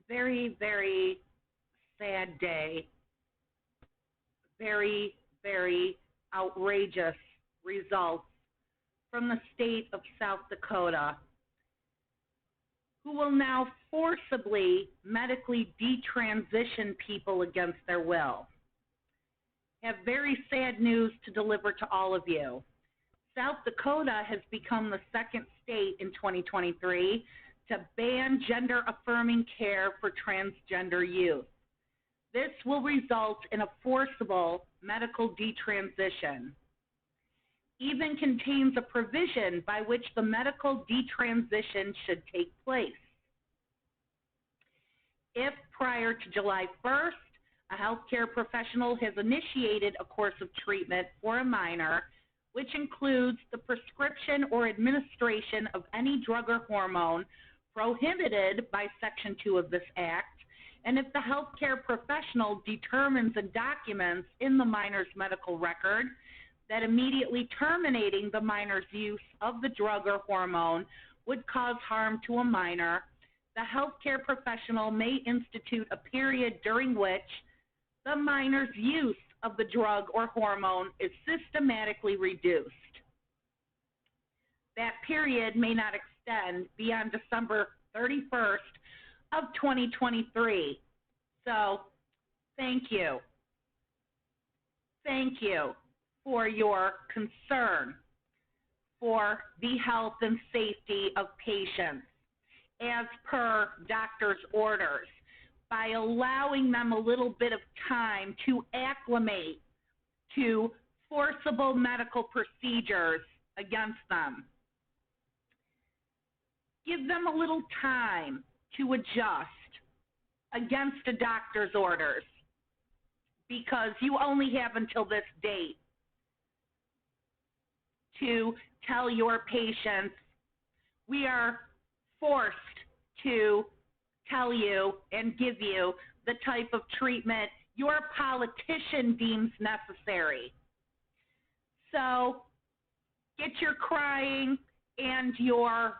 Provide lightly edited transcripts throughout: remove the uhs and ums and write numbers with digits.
very, very sad day. Very, very outrageous results from the state of South Dakota, who will now forcibly medically detransition people against their will. I have very sad news to deliver to all of you. South Dakota has become the second state in 2023 to ban gender-affirming care for transgender youth. This will result in a forcible medical detransition. Even contains a provision by which the medical detransition should take place. If prior to July 1st, a healthcare professional has initiated a course of treatment for a minor, which includes the prescription or administration of any drug or hormone prohibited by Section 2 of this Act, and if the healthcare professional determines and documents in the minor's medical record that immediately terminating the minor's use of the drug or hormone would cause harm to a minor, the healthcare professional may institute a period during which the minor's use of the drug or hormone is systematically reduced. That period may not extend beyond December 31st of 2023. So, thank you. Thank you for your concern for the health and safety of patients as per doctor's orders by allowing them a little bit of time to acclimate to forcible medical procedures against them. Give them a little time to adjust against a doctor's orders, because you only have until this date to tell your patients, we are forced to tell you and give you the type of treatment your politician deems necessary. So get your crying and your,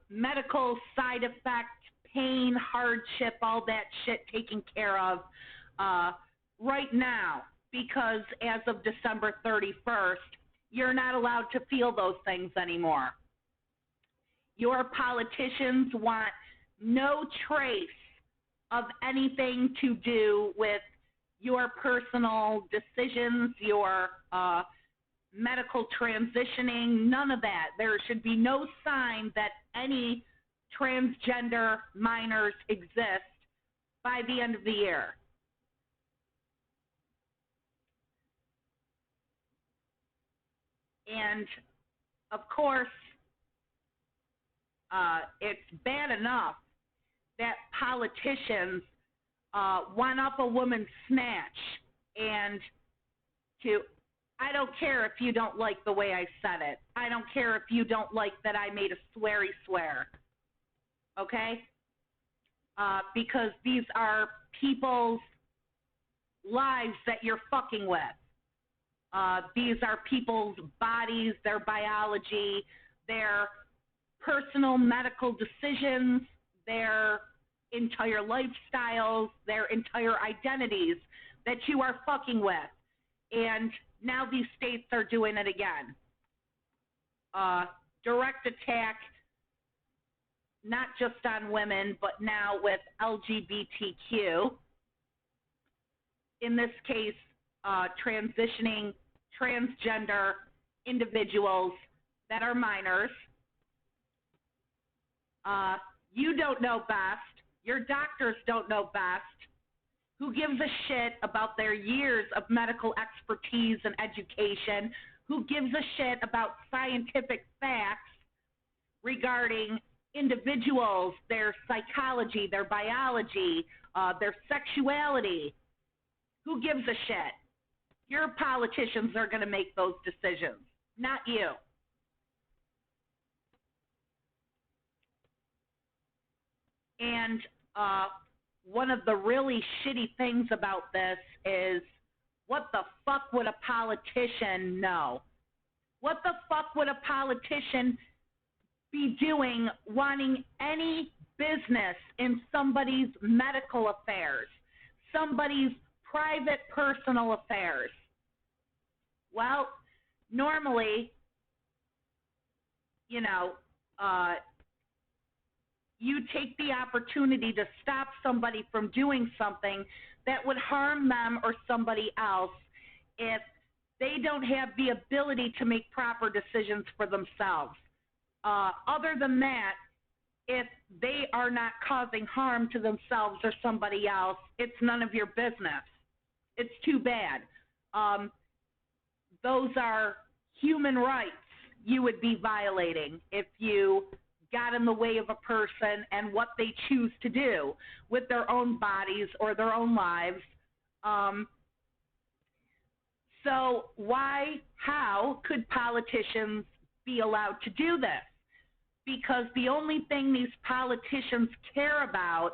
medical side effect, pain, hardship, all that shit taken care of right now, because as of December 31st, you're not allowed to feel those things anymore. Your politicians want no trace of anything to do with your personal decisions, your medical transitioning, none of that. There should be no sign that any transgender minors exist by the end of the year. And, of course, it's bad enough that politicians one up a woman's snatch and I don't care if you don't like the way I said it. I don't care if you don't like that I made a sweary swear. Okay? Because these are people's lives that you're fucking with. These are people's bodies, their biology, their personal medical decisions, their entire lifestyles, their entire identities that you are fucking with. And now these states are doing it again. Direct attack, not just on women, but now with LGBTQ. In this case, transitioning transgender individuals that are minors. You don't know best. Your doctors don't know best. Who gives a shit about their years of medical expertise and education? Who gives a shit about scientific facts regarding individuals, their psychology, their biology, their sexuality? Who gives a shit? Your politicians are going to make those decisions, not you. And one of the really shitty things about this is, what the fuck would a politician know? What the fuck would a politician be doing wanting any business in somebody's medical affairs, somebody's private personal affairs? Well, normally, you know, you take the opportunity to stop somebody from doing something that would harm them or somebody else if they don't have the ability to make proper decisions for themselves. Other than that, if they are not causing harm to themselves or somebody else, it's none of your business. It's too bad. Those are human rights you would be violating if you got in the way of a person and what they choose to do with their own bodies or their own lives. So how could politicians be allowed to do this? Because the only thing these politicians care about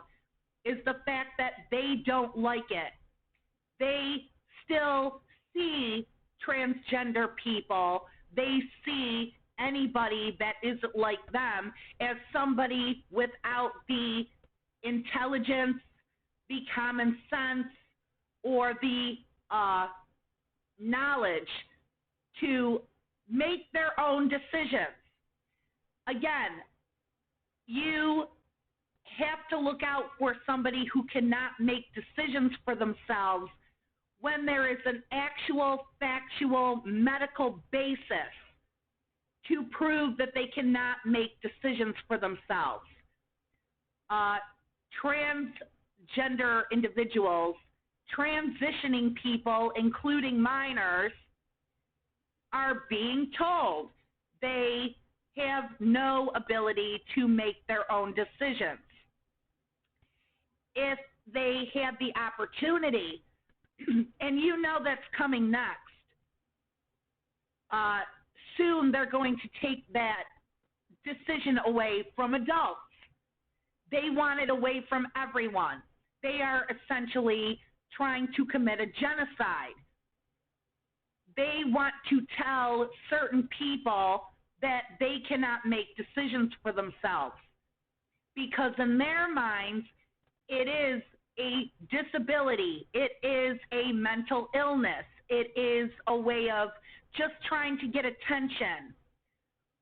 is the fact that they don't like it. They still see transgender people. They see anybody that isn't like them as somebody without the intelligence, the common sense, or the knowledge to make their own decisions. Again, you have to look out for somebody who cannot make decisions for themselves when there is an actual, factual, medical basis to prove that they cannot make decisions for themselves. Transgender individuals, transitioning people, including minors, are being told they have no ability to make their own decisions. If they had the opportunity, and you know that's coming next, soon they're going to take that decision away from adults. They want it away from everyone. They are essentially trying to commit a genocide. They want to tell certain people that they cannot make decisions for themselves because in their minds it is a disability, it is a mental illness, it is a way of just trying to get attention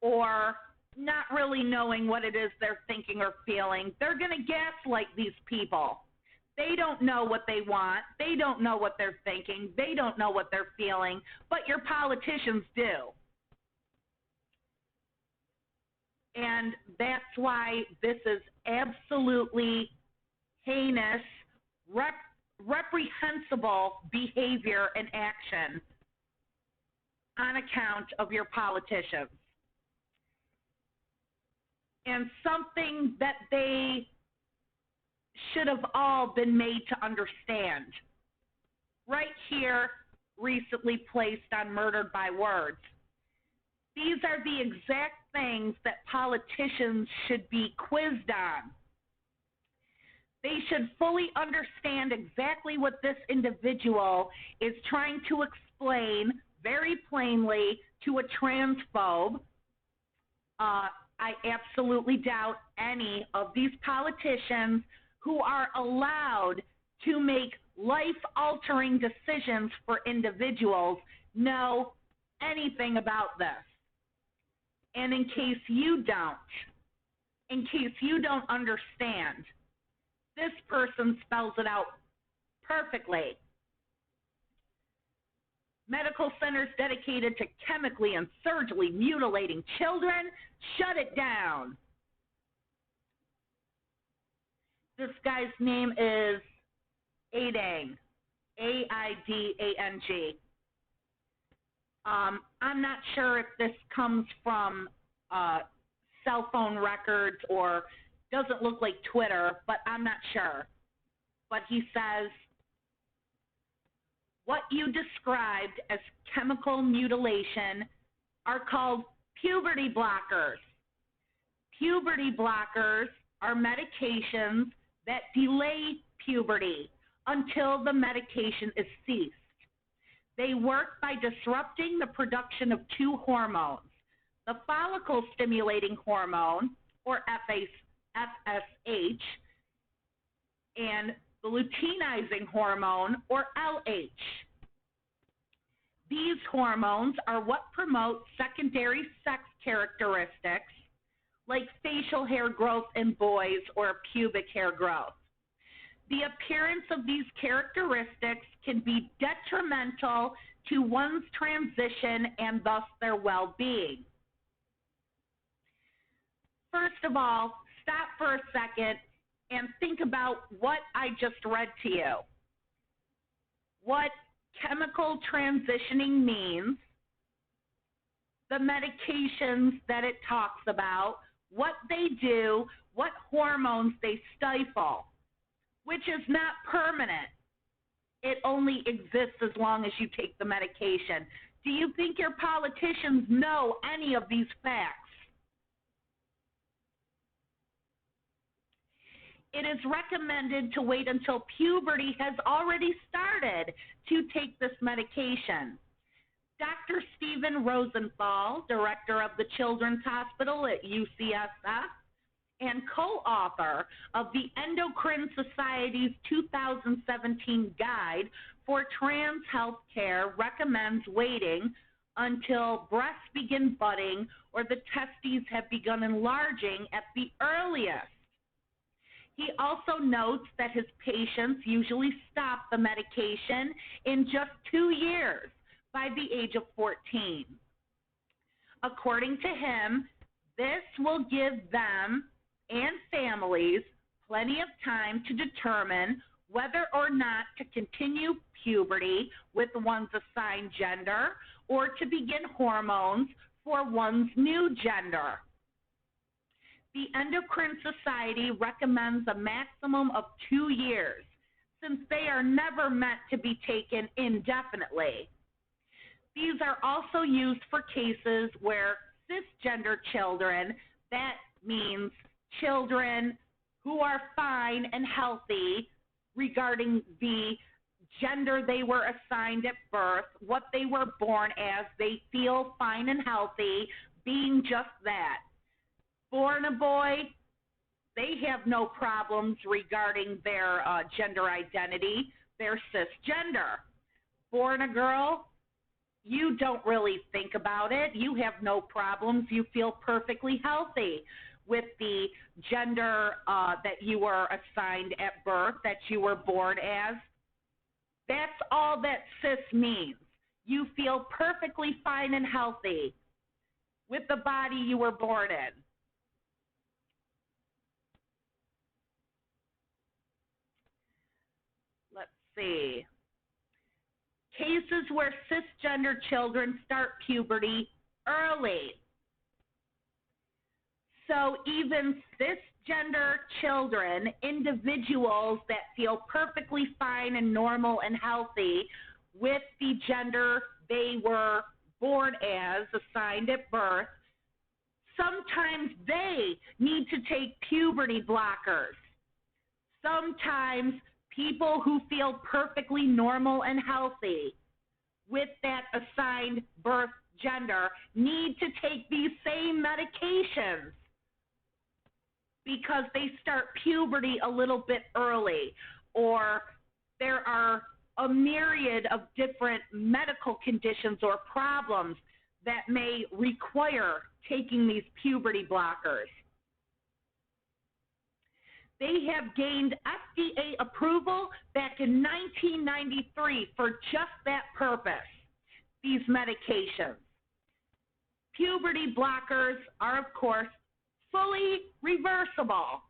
or not really knowing what it is they're thinking or feeling. They're going to gaslight these people. They don't know what they want. They don't know what they're thinking. They don't know what they're feeling, but your politicians do. And that's why this is absolutely heinous, reprehensible behavior and action on account of your politicians. And something that they should have all been made to understand. Right here, recently placed on Murdered by Words. These are the exact things that politicians should be quizzed on. They should fully understand exactly what this individual is trying to explain very plainly to a transphobe. I absolutely doubt any of these politicians who are allowed to make life-altering decisions for individuals know anything about this. And in case you don't understand, this person spells it out perfectly. Medical centers dedicated to chemically and surgically mutilating children, shut it down. This guy's name is Aidang, A-I-D-A-N-G. I'm not sure if this comes from cell phone records or doesn't look like Twitter, but I'm not sure. But he says, what you described as chemical mutilation are called puberty blockers. Puberty blockers are medications that delay puberty until the medication is ceased. They work by disrupting the production of two hormones, the follicle stimulating hormone, or FSH, and the luteinizing hormone, or LH. These hormones are what promote secondary sex characteristics like facial hair growth in boys or pubic hair growth. The appearance of these characteristics can be detrimental to one's transition and thus their well-being. First of all, stop for a second and think about what I just read to you. What chemical transitioning means, the medications that it talks about, what they do, what hormones they stifle, which is not permanent. It only exists as long as you take the medication. Do you think your politicians know any of these facts? It is recommended to wait until puberty has already started to take this medication. Dr. Stephen Rosenthal, director of the Children's Hospital at UCSF, and co-author of the Endocrine Society's 2017 Guide for Trans Health Care, recommends waiting until breasts begin budding or the testes have begun enlarging at the earliest. He also notes that his patients usually stop the medication in just 2 years, by the age of 14. According to him, this will give them and families plenty of time to determine whether or not to continue puberty with one's assigned gender or to begin hormones for one's new gender. The Endocrine Society recommends a maximum of 2 years, since they are never meant to be taken indefinitely. These are also used for cases where cisgender children, that means children who are fine and healthy regarding the gender they were assigned at birth, what they were born as, they feel fine and healthy, being just that. Born a boy, they have no problems regarding their gender identity. They're cisgender. Born a girl, you don't really think about it. You have no problems. You feel perfectly healthy with the gender that you were assigned at birth, that you were born as. That's all that cis means. You feel perfectly fine and healthy with the body you were born in. Let's see. Cases where cisgender children start puberty early. So even cisgender children, individuals that feel perfectly fine and normal and healthy with the gender they were born as, assigned at birth, sometimes they need to take puberty blockers. Sometimes people who feel perfectly normal and healthy with that assigned birth gender need to take these same medications because they start puberty a little bit early, or there are a myriad of different medical conditions or problems that may require taking these puberty blockers. They have gained FDA approval back in 1993 for just that purpose, these medications. Puberty blockers are, of course, fully reversible.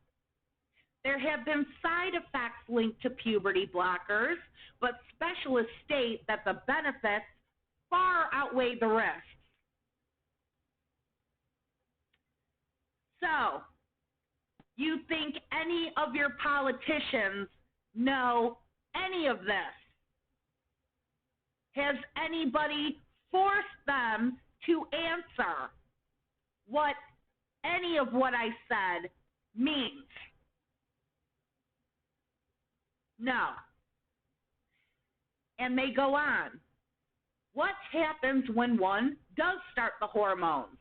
There have been side effects linked to puberty blockers, but specialists state that the benefits far outweigh the risks. So, you think any of your politicians know any of this? Has anybody forced them to answer what any of what I said means? No. And they go on. What happens when one does start the hormones?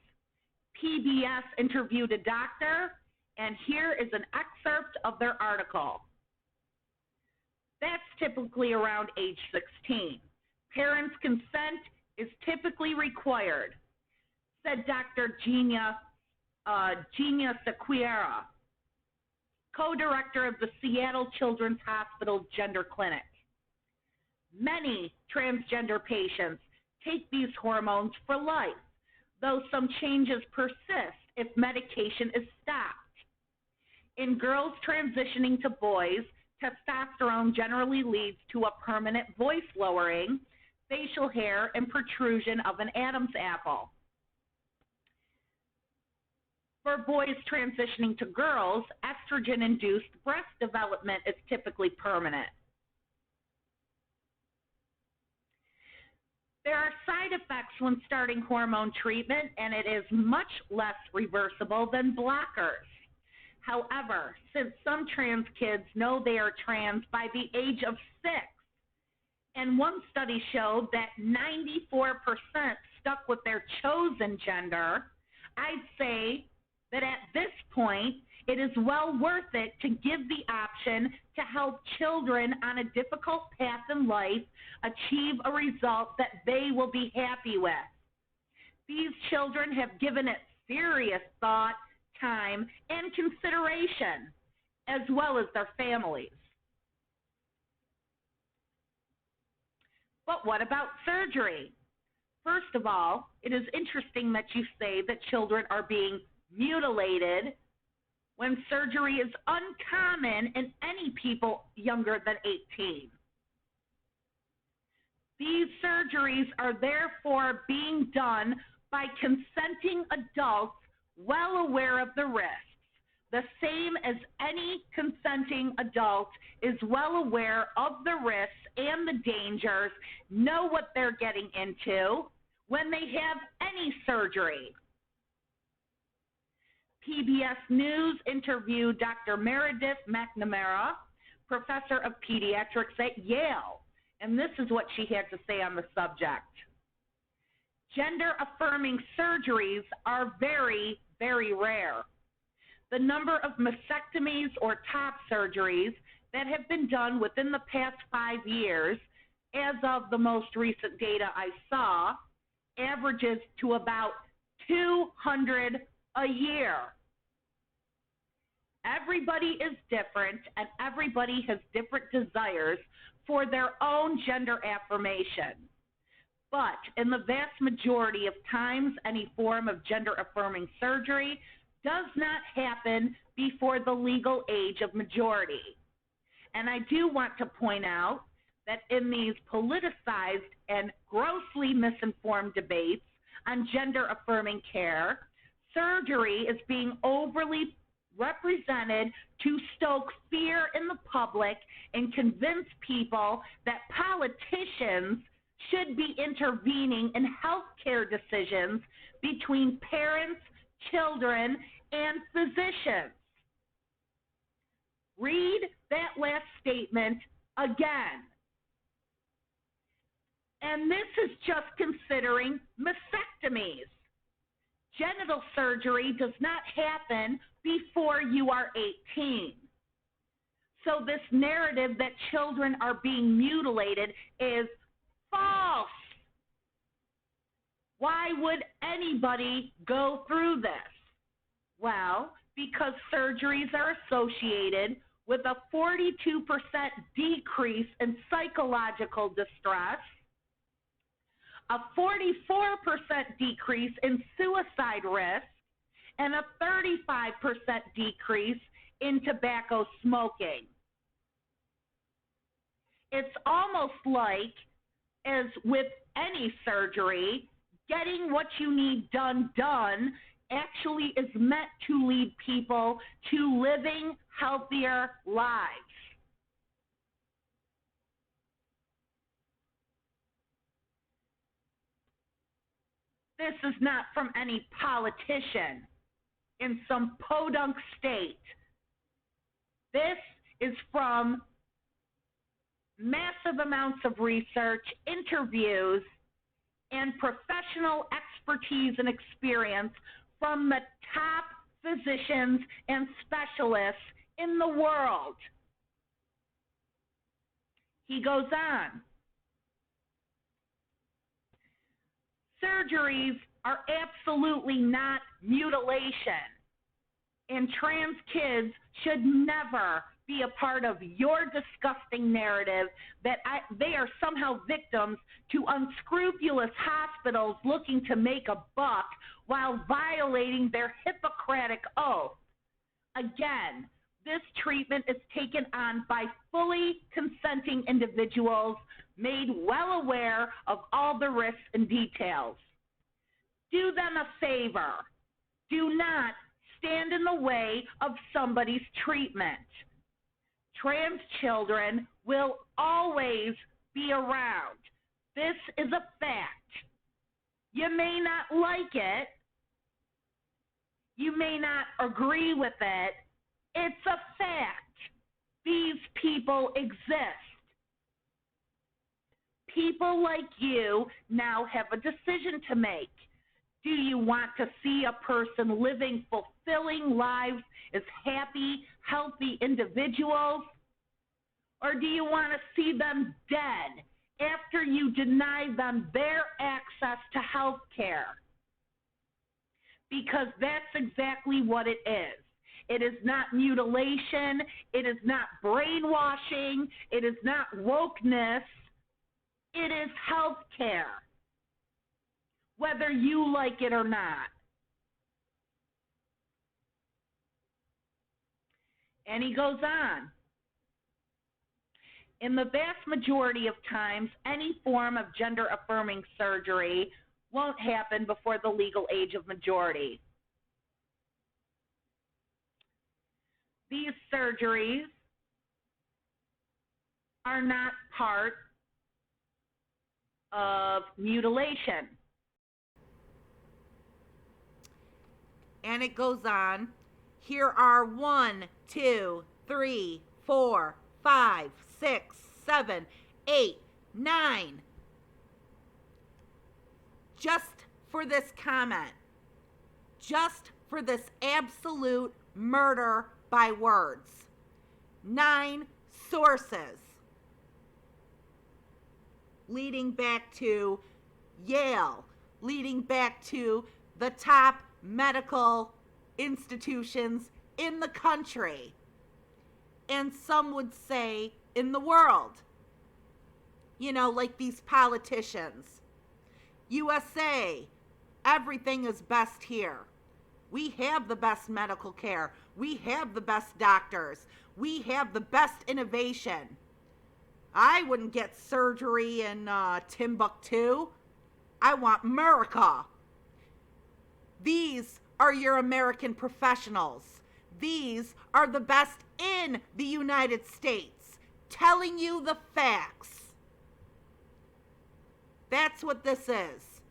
PBS interviewed a doctor, and here is an excerpt of their article. That's typically around age 16. Parents' consent is typically required, said Dr. Gina Sequeira, co-director of the Seattle Children's Hospital Gender Clinic. Many transgender patients take these hormones for life, though some changes persist if medication is stopped. In girls transitioning to boys, testosterone generally leads to a permanent voice lowering, facial hair, and protrusion of an Adam's apple. For boys transitioning to girls, estrogen-induced breast development is typically permanent. There are side effects when starting hormone treatment, and it is much less reversible than blockers. However, since some trans kids know they are trans by the age of 6, and one study showed that 94% stuck with their chosen gender, I'd say that at this point, it is well worth it to give the option to help children on a difficult path in life achieve a result that they will be happy with. These children have given it serious thought, time, and consideration, as well as their families. But what about surgery? First of all, it is interesting that you say that children are being mutilated when surgery is uncommon in any people younger than 18. These surgeries are therefore being done by consenting adults well aware of the risks, the same as any consenting adult is well aware of the risks and the dangers, know what they're getting into when they have any surgery. PBS News interviewed Dr. Meredith McNamara, professor of pediatrics at Yale, and this is what she had to say on the subject. Gender-affirming surgeries are very, very rare. The number of mastectomies or top surgeries that have been done within the past 5 years, as of the most recent data I saw, averages to about 200 a year. Everybody is different, and everybody has different desires for their own gender affirmation. But in the vast majority of times, any form of gender-affirming surgery does not happen before the legal age of majority. And I do want to point out that in these politicized and grossly misinformed debates on gender-affirming care, surgery is being overly represented to stoke fear in the public and convince people that politicians should be intervening in healthcare decisions between parents, children, and physicians. Read that last statement again. And this is just considering mastectomies. Genital surgery does not happen before you are 18. So this narrative that children are being mutilated is false. Why would anybody go through this? Well, because surgeries are associated with a 42% decrease in psychological distress, a 44% decrease in suicide risk, and a 35% decrease in tobacco smoking. It's almost like, as with any surgery, getting what you need done actually is meant to lead people to living healthier lives. This is not from any politician in some podunk state. This is from massive amounts of research, interviews, and professional expertise and experience from the top physicians and specialists in the world. He goes on. Surgeries are absolutely not mutilation, and trans kids should never be a part of your disgusting narrative that they are somehow victims to unscrupulous hospitals looking to make a buck while violating their Hippocratic oath. Again, this treatment is taken on by fully consenting individuals made well aware of all the risks and details. Do them a favor. Do not stand in the way of somebody's treatment. Trans children will always be around. This is a fact. You may not like it. You may not agree with it. It's a fact. These people exist. People like you now have a decision to make. Do you want to see a person living fulfilling lives as happy, healthy individuals? Or do you want to see them dead after you deny them their access to health care? Because that's exactly what it is. It is not mutilation. It is not brainwashing. It is not wokeness. It is health care, whether you like it or not. And he goes on. In the vast majority of times, any form of gender-affirming surgery won't happen before the legal age of majority. These surgeries are not part of mutilation. And it goes on. Here are 1, 2, 3, 4, 5, 6, 7, 8, 9. Just for this comment. Just for this absolute murder by words. 9 sources. Leading back to Yale. Leading back to the top medical institutions in the country, and some would say in the world. You know, like these politicians. USA, everything is best here. We have the best medical care. We have the best doctors. We have the best innovation. I wouldn't get surgery in Timbuktu. I want America. These are your American professionals. These are the best in the United States, telling you the facts. That's what this is.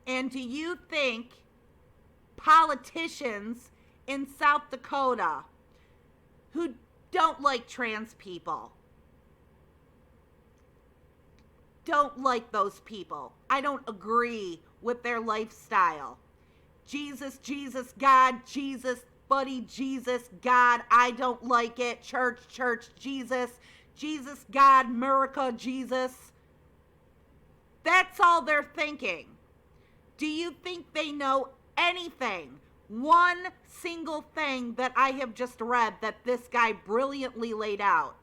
And do you think politicians in South Dakota who don't like trans people, don't like those people? I don't agree with their lifestyle. Jesus, Jesus, God, Jesus, buddy, Jesus, God, I don't like it. Church, church, Jesus, Jesus, God, America, Jesus. That's all they're thinking. Do you think they know anything? One single thing that I have just read that this guy brilliantly laid out.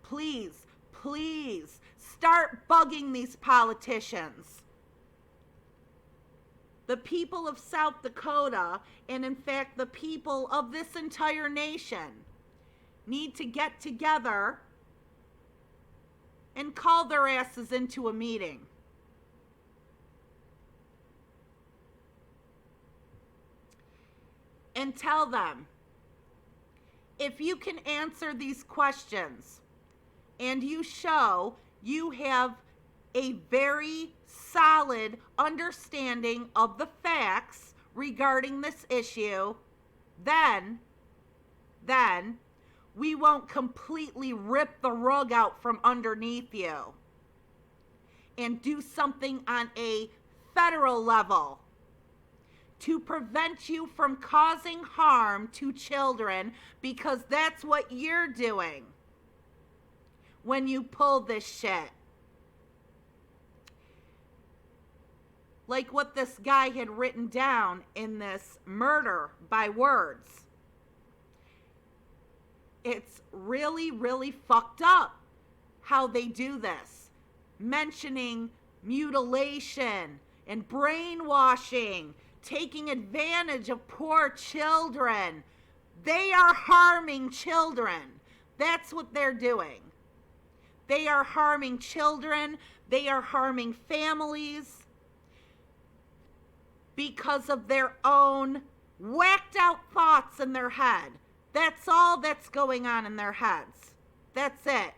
Please, please, start bugging these politicians. The people of South Dakota, and in fact the people of this entire nation, need to get together and call their asses into a meeting. And tell them, if you can answer these questions and you show you have a very solid understanding of the facts regarding this issue, then we won't completely rip the rug out from underneath you. and do something on a federal level to prevent you from causing harm to children, because that's what you're doing when you pull this shit. Like what this guy had written down in this murder by words. It's really, really fucked up how they do this. Mentioning mutilation and brainwashing, taking advantage of poor children. They are harming children. That's what they're doing. They are harming children. They are harming families because of their own whacked out thoughts in their head. That's all that's going on in their heads. That's it.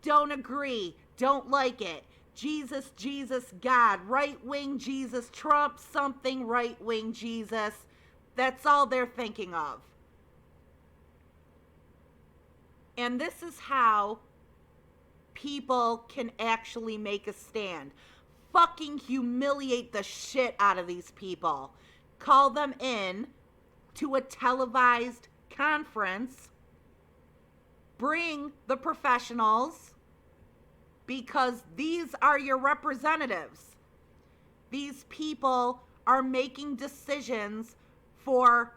Don't agree. Don't like it. Jesus, Jesus, God. Right-wing Jesus, Trump, something right-wing Jesus. That's all they're thinking of. And this is how people can actually make a stand. Fucking humiliate the shit out of these people. Call them in to a televised conference. Bring the professionals, because these are your representatives. These people are making decisions for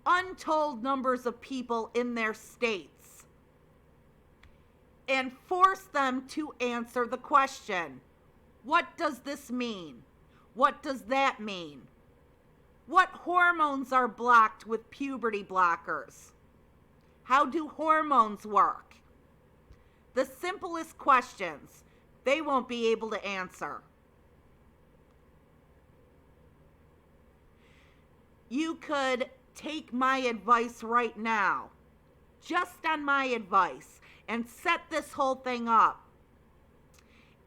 untold numbers of people in their states. And force them to answer the question, what does this mean? What does that mean? What hormones are blocked with puberty blockers? How do hormones work? The simplest questions they won't be able to answer. You could take my advice right now, just on my advice, and set this whole thing up.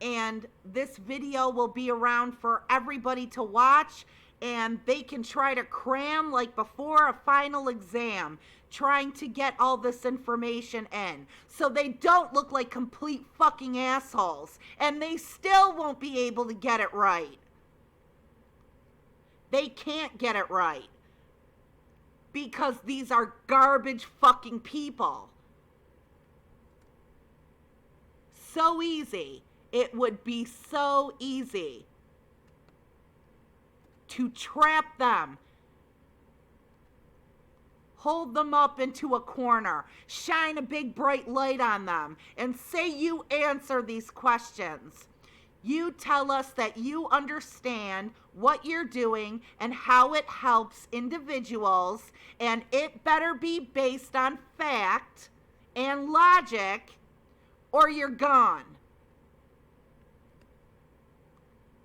And this video will be around for everybody to watch, and they can try to cram like before a final exam, trying to get all this information in, so they don't look like complete fucking assholes, and they still won't be able to get it right. They can't get it right, because these are garbage fucking people. So easy. It would be so easy to trap them, hold them up into a corner, shine a big bright light on them, and say you answer these questions. You tell us that you understand what you're doing and how it helps individuals, and it better be based on fact and logic, or you're gone.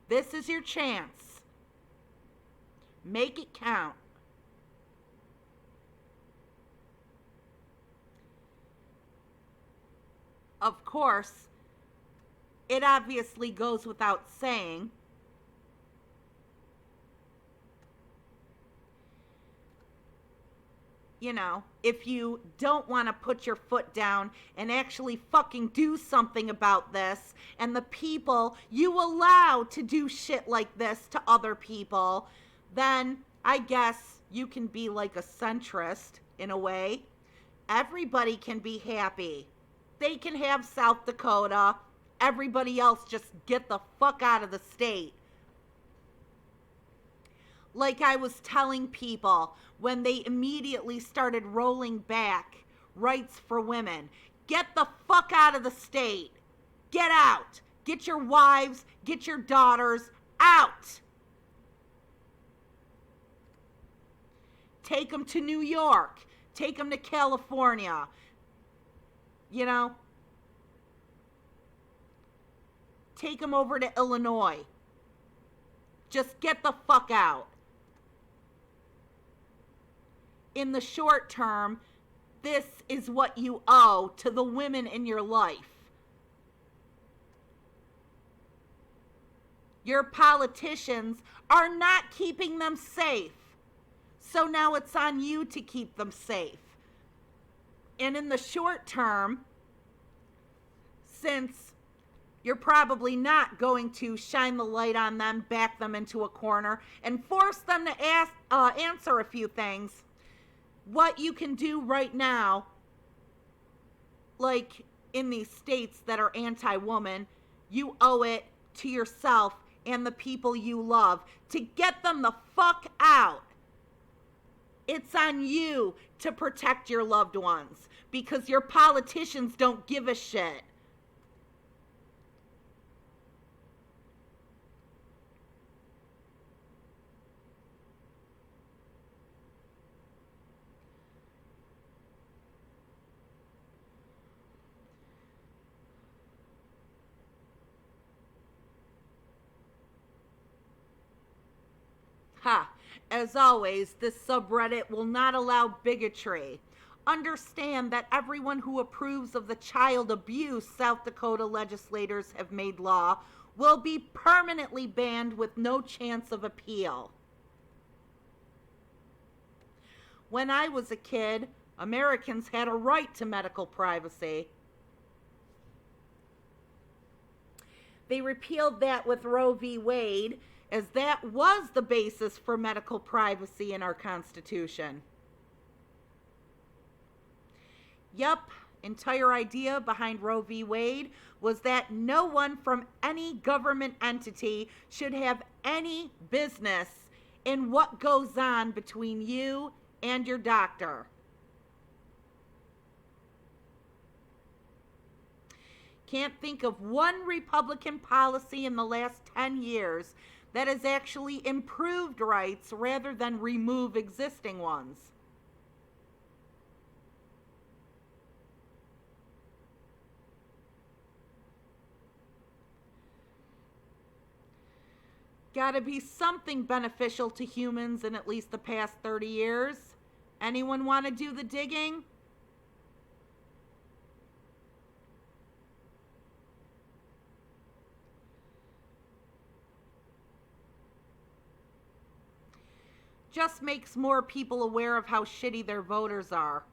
This is your chance. Make it count. Of course, it obviously goes without saying, you know, if you don't want to put your foot down and actually fucking do something about this, and the people you allow to do shit like this to other people, then I guess you can be like a centrist in a way. Everybody can be happy. They can have South Dakota. Everybody else just get the fuck out of the state. Like I was telling people when they immediately started rolling back rights for women. Get the fuck out of the state. Get out. Get your wives, get your daughters out. Take them to New York. Take them to California. You know? Take them over to Illinois. Just get the fuck out. In the short term, this is what you owe to the women in your life. Your politicians are not keeping them safe. So now it's on you to keep them safe. And in the short term, since you're probably not going to shine the light on them, back them into a corner, and force them to answer a few things. What you can do right now, like in these states that are anti-woman, you owe it to yourself and the people you love to get them the fuck out. It's on you to protect your loved ones because your politicians don't give a shit. Ha! As always, this subreddit will not allow bigotry. Understand that everyone who approves of the child abuse South Dakota legislators have made law will be permanently banned with no chance of appeal. When I was a kid, Americans had a right to medical privacy. They repealed that with Roe v. Wade, as that was the basis for medical privacy in our Constitution. Yup, entire idea behind Roe v. Wade was that no one from any government entity should have any business in what goes on between you and your doctor. Can't think of one Republican policy in the last 10 years that has actually improved rights rather than remove existing ones. Gotta be something beneficial to humans in at least the past 30 years. Anyone want to do the digging? Just makes more people aware of how shitty their voters are.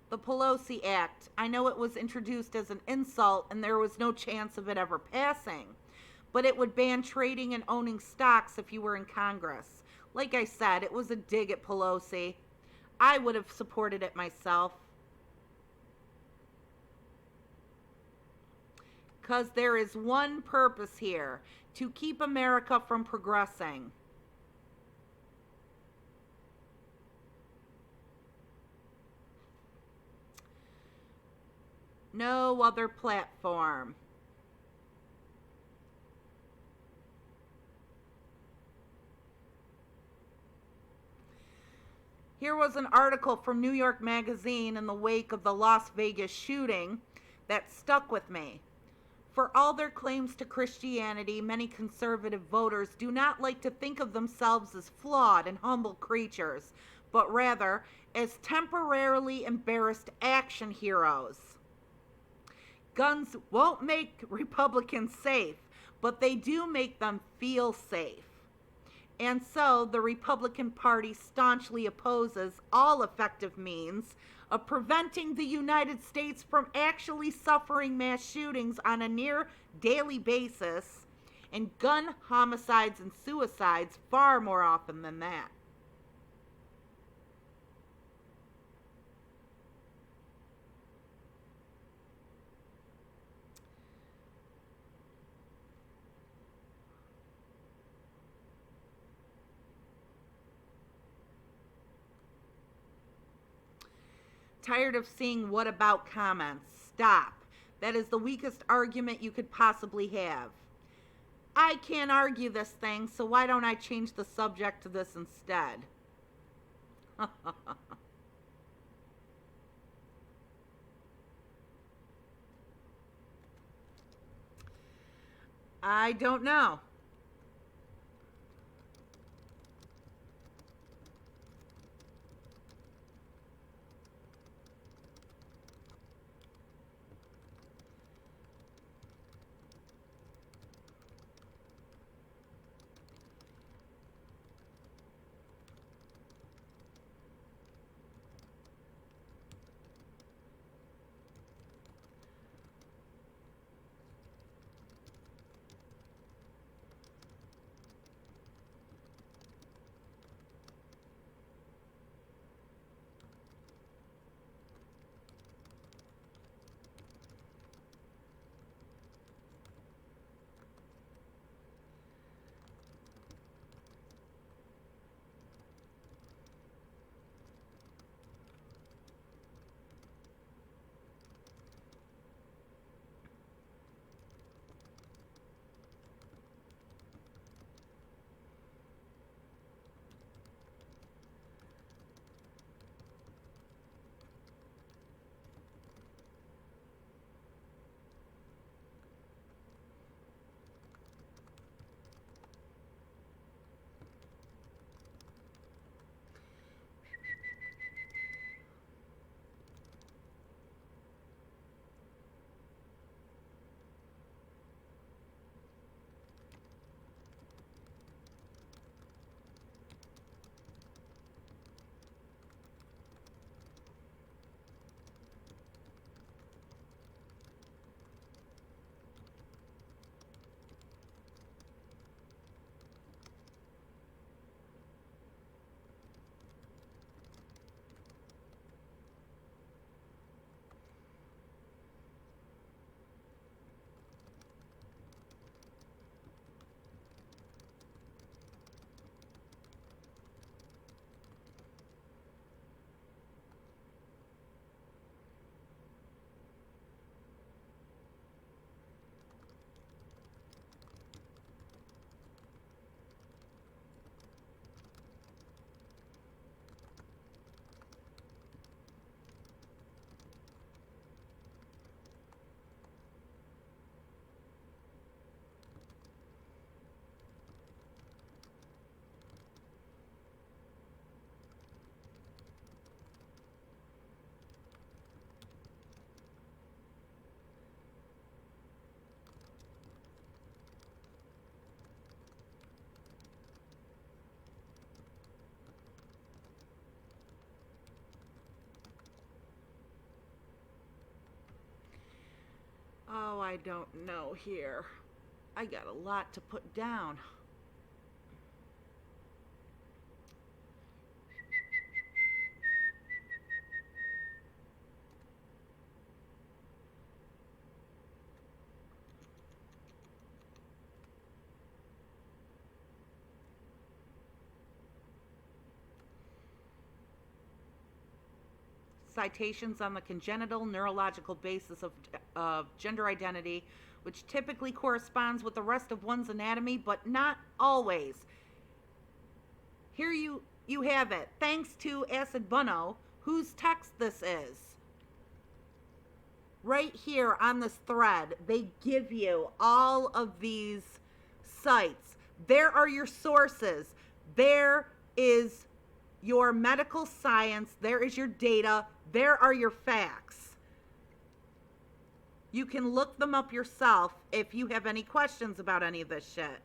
The Pelosi Act. I know it was introduced as an insult and there was no chance of it ever passing, but it would ban trading and owning stocks if you were in Congress. Like I said, it was a dig at Pelosi. I would have supported it myself. Because there is one purpose here, to keep America from progressing. No other platform. Here was an article from New York Magazine in the wake of the Las Vegas shooting that stuck with me. For all their claims to Christianity, many conservative voters do not like to think of themselves as flawed and humble creatures, but rather as temporarily embarrassed action heroes. Guns won't make Republicans safe, but they do make them feel safe. And so the Republican Party staunchly opposes all effective means of preventing the United States from actually suffering mass shootings on a near daily basis, and gun homicides and suicides far more often than that. Tired of seeing what about comments? Stop. That is the weakest argument you could possibly have. I can't argue this thing, so why don't I change the subject to this instead? I don't know. Oh, I don't know here. I got a lot to put down. Citations on the congenital neurological basis of gender identity, which typically corresponds with the rest of one's anatomy, but not always. Here you have it. Thanks to Acid Bunno, whose text this is. Right here on this thread, they give you all of these sites. There are your sources. There is your medical science. There is your data. There are your facts. You can look them up yourself if you have any questions about any of this shit.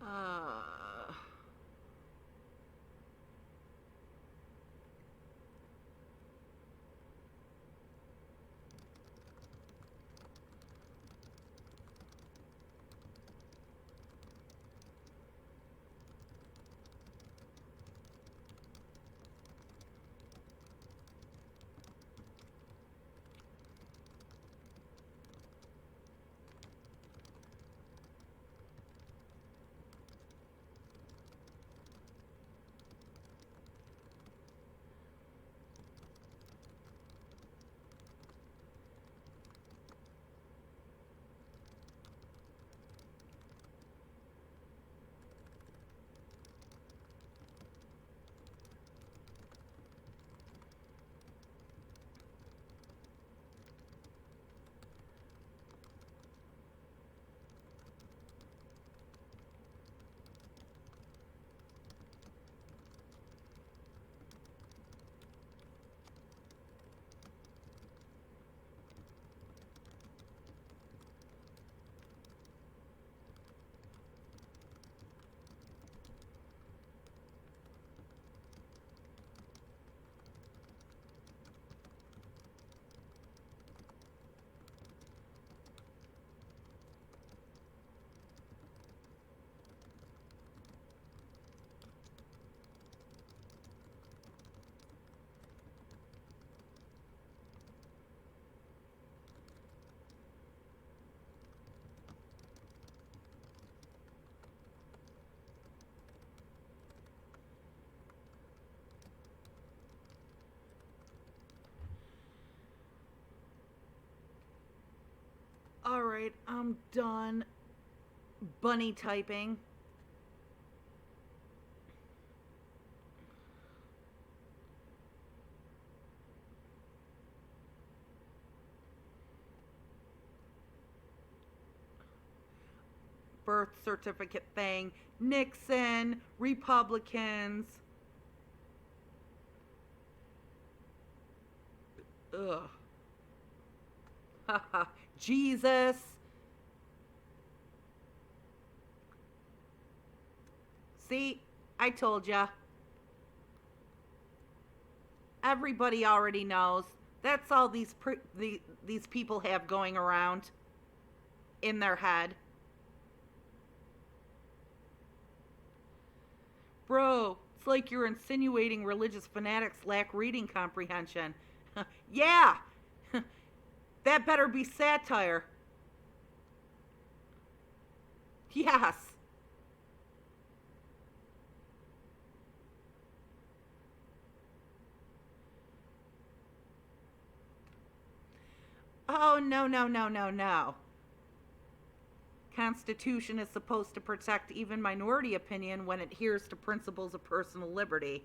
Uh, all right, I'm done bunny typing. Birth certificate thing, Nixon, Republicans. Ugh. Jesus. See, I told ya. Everybody already knows. That's all these people have going around in their head. Bro, it's like you're insinuating religious fanatics lack reading comprehension. Yeah, that better be satire. Yes. Oh, no, no, no, no, no. Constitution is supposed to protect even minority opinion when it adheres to principles of personal liberty.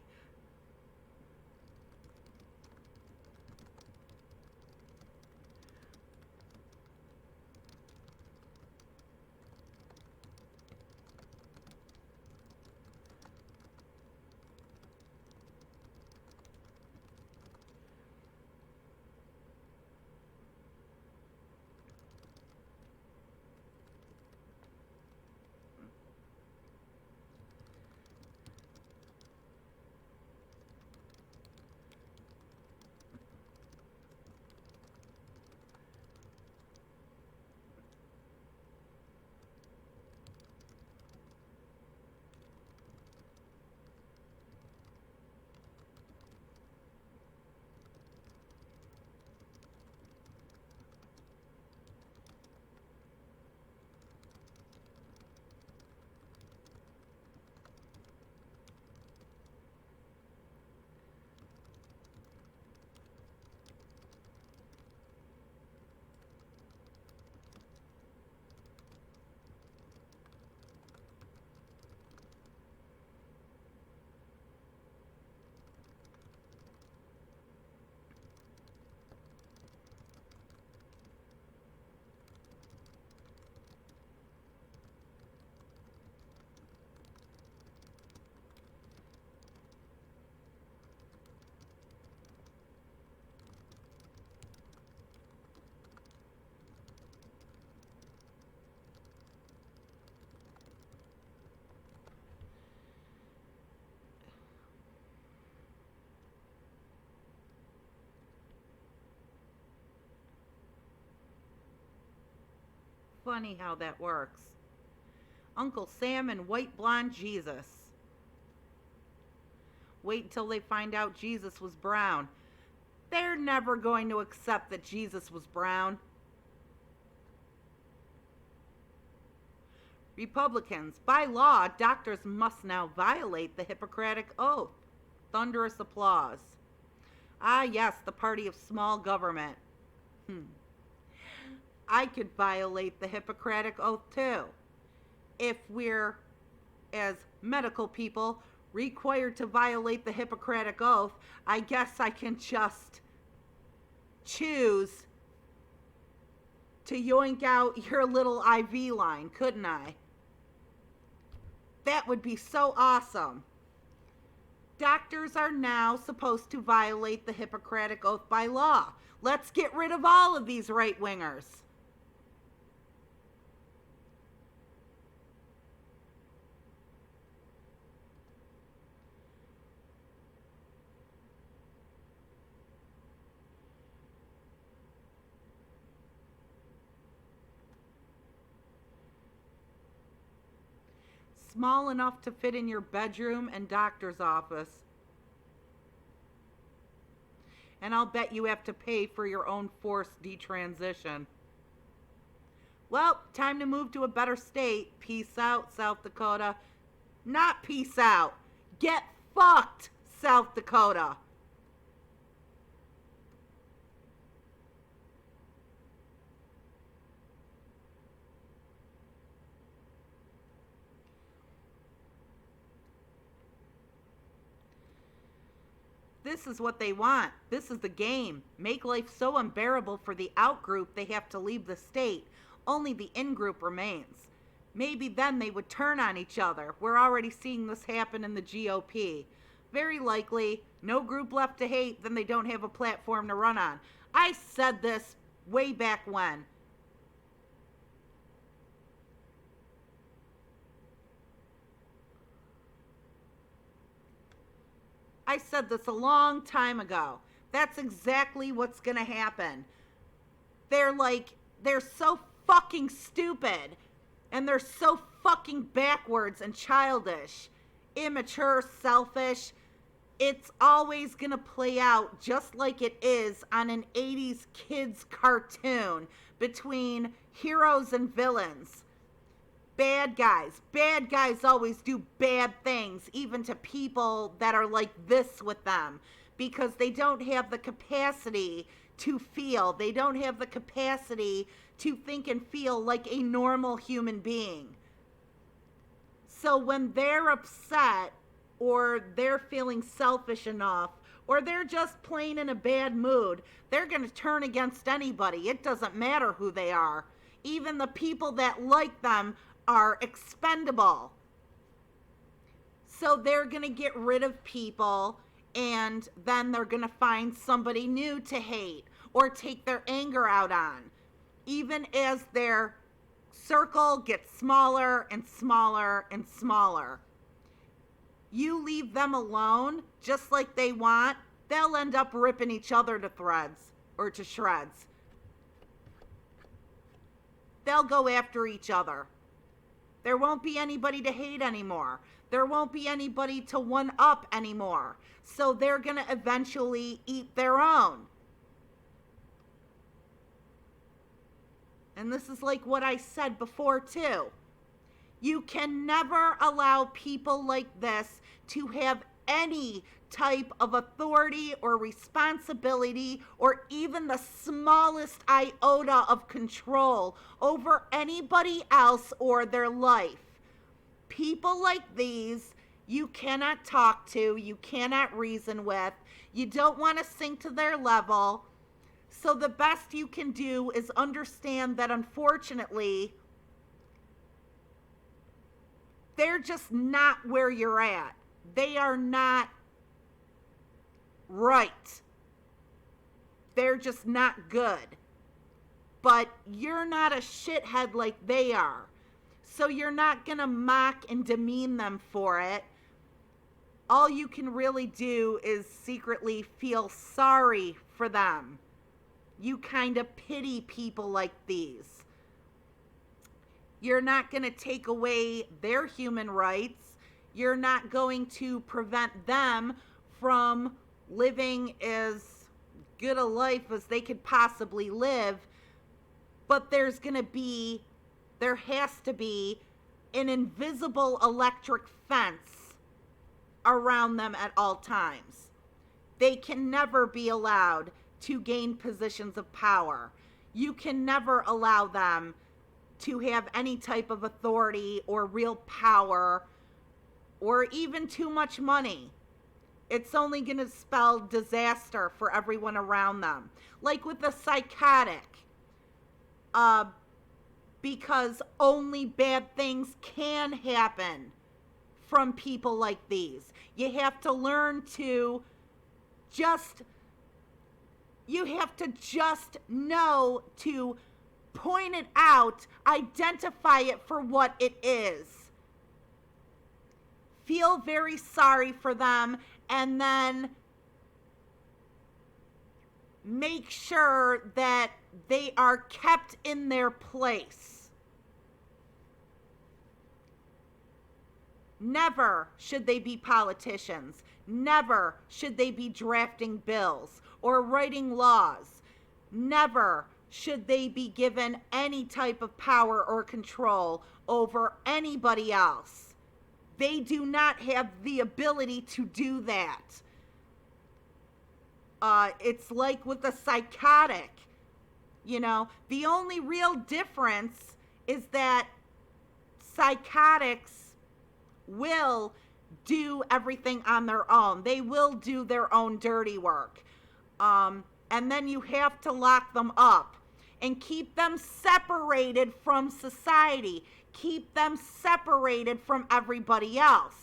Funny how that works. Uncle Sam and white blonde Jesus. Wait until they find out Jesus was brown. They're never going to accept that Jesus was brown. Republicans, by law, doctors must now violate the Hippocratic Oath. Thunderous applause. Ah, yes, the party of small government. I could violate the Hippocratic Oath too. If we're, as medical people, required to violate the Hippocratic Oath, I guess I can just choose to yoink out your little IV line, couldn't I? That would be so awesome. Doctors are now supposed to violate the Hippocratic Oath by law. Let's get rid of all of these right-wingers. Small enough to fit in your bedroom and doctor's office. And I'll bet you have to pay for your own forced detransition. Well, time to move to a better state. Peace out, South Dakota. Not peace out. Get fucked, South Dakota. This is what they want. This is the game. Make life so unbearable for the out-group they have to leave the state. Only the in-group remains. Maybe then they would turn on each other. We're already seeing this happen in the GOP. Very likely, no group left to hate, then they don't have a platform to run on. I said this way back when. I said this a long time ago. That's exactly what's going to happen. They're so fucking stupid. And they're so fucking backwards and childish, immature, selfish. It's always going to play out just like it is on an 80s kids cartoon between heroes and villains. Bad guys. Bad guys always do bad things, even to people that are like this with them, because they don't have the capacity to feel. They don't have the capacity to think and feel like a normal human being. So when they're upset, or they're feeling selfish enough, or they're just plain in a bad mood, they're going to turn against anybody. It doesn't matter who they are. Even the people that like them are expendable. So they're going to get rid of people, and then they're going to find somebody new to hate or take their anger out on. Even as their circle gets smaller and smaller and smaller. You leave them alone, just like they want, they'll end up ripping each other to threads or to shreds. They'll go after each other. There won't be anybody to hate anymore. There won't be anybody to one up anymore. So they're going to eventually eat their own. And this is like what I said before too. You can never allow people like this to have any type of authority or responsibility or even the smallest iota of control over anybody else or their life. People like these, you cannot talk to, you cannot reason with, you don't want to sink to their level. So the best you can do is understand that unfortunately, they're just not where you're at. They are not right. They're just not good. But you're not a shithead like they are. So you're not going to mock and demean them for it. All you can really do is secretly feel sorry for them. You kind of pity people like these. You're not going to take away their human rights. You're not going to prevent them from living as good a life as they could possibly live. But there has to be an invisible electric fence around them at all times. They can never be allowed to gain positions of power. You can never allow them to have any type of authority or real power or even too much money. It's only going to spell disaster for everyone around them. Like with the psychotic, because only bad things can happen from people like these. You have to learn to just know to point it out, identify it for what it is. Feel very sorry for them, and then make sure that they are kept in their place. Never should they be politicians. Never should they be drafting bills or writing laws. Never should they be given any type of power or control over anybody else. They do not have the ability to do that. It's like with the psychotic. The only real difference is that psychotics will do everything on their own. They will do their own dirty work. And then you have to lock them up and keep them separated from society. Keep them separated from everybody else.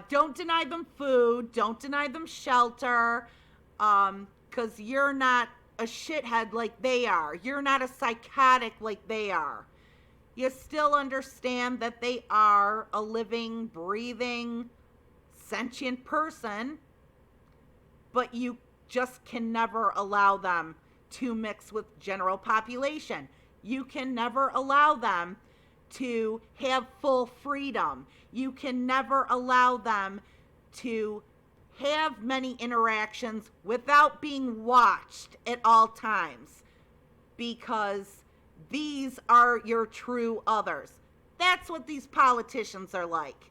Don't deny them food. Don't deny them shelter. Because you're not a shithead like they are. You're not a psychotic like they are. You still understand that they are a living, breathing, sentient person, but you just can never allow them to mix with general population. You can never allow them to have full freedom. You can never allow them to have many interactions without being watched at all times, because these are your true others. That's what these politicians are like.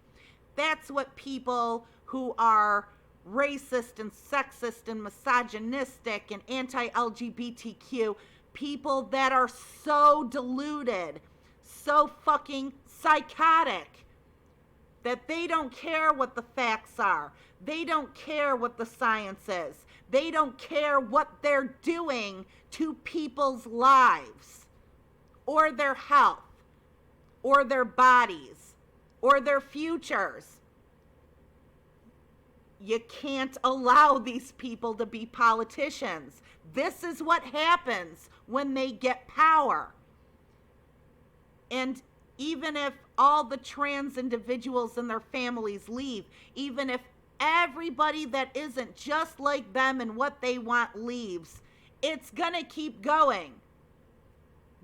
That's what people who are racist and sexist and misogynistic and anti-LGBTQ, people that are so deluded, so fucking psychotic, that they don't care what the facts are. They don't care what the science is. They don't care what they're doing to people's lives, or their health, or their bodies, or their futures. You can't allow these people to be politicians. This is what happens when they get power. And even if all the trans individuals and their families leave, even if everybody that isn't just like them and what they want leaves, it's gonna keep going.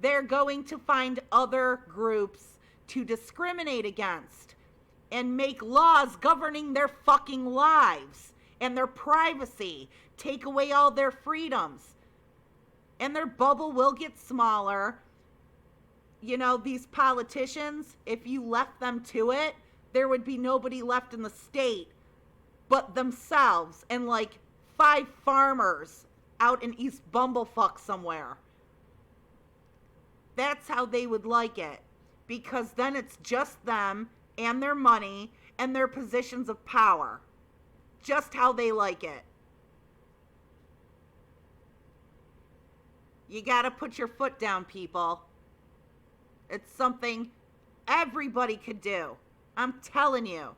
They're going to find other groups to discriminate against and make laws governing their fucking lives and their privacy, take away all their freedoms, and their bubble will get smaller. You know, these politicians, if you left them to it, there would be nobody left in the state but themselves and like 5 farmers out in East Bumblefuck somewhere. That's how they would like it, because then it's just them and their money and their positions of power. Just how they like it. You gotta put your foot down, people. It's something everybody could do. I'm telling you.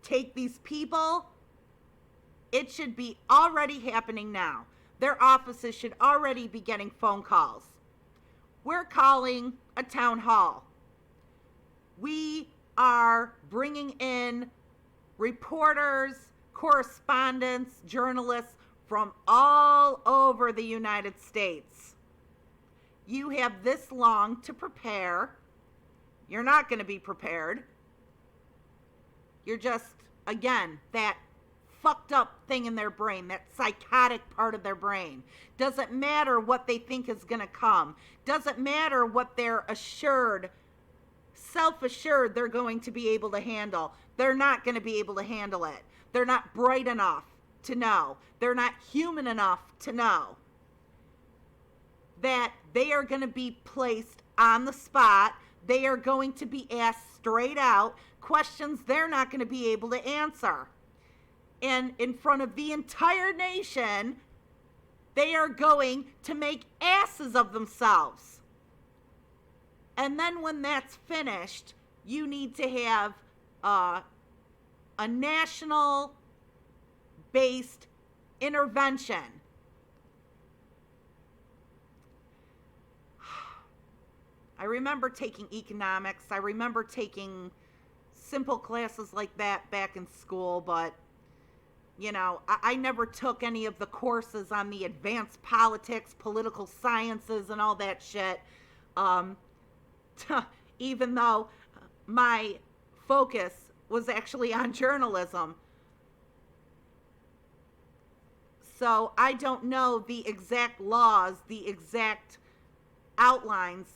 Take these people. It should be already happening now. Their offices should already be getting phone calls. We're calling a town hall. We are bringing in reporters, correspondents, journalists from all over the United States. You have this long to prepare. You're not going to be prepared. You're just, again, that fucked up thing in their brain, that psychotic part of their brain. Doesn't matter what they think is going to come. Doesn't matter what they're assured, self-assured they're going to be able to handle. They're not going to be able to handle it. They're not bright enough to know. They're not human enough to know that they are going to be placed on the spot. They are going to be asked straight out questions they're not going to be able to answer. And in front of the entire nation, they are going to make asses of themselves. And then when that's finished, you need to have a national-based intervention. I remember taking economics. I remember taking simple classes like that back in school, but, you know, I never took any of the courses on the advanced politics, political sciences, and all that shit. Even though my focus was actually on journalism. So I don't know the exact laws, the exact outlines,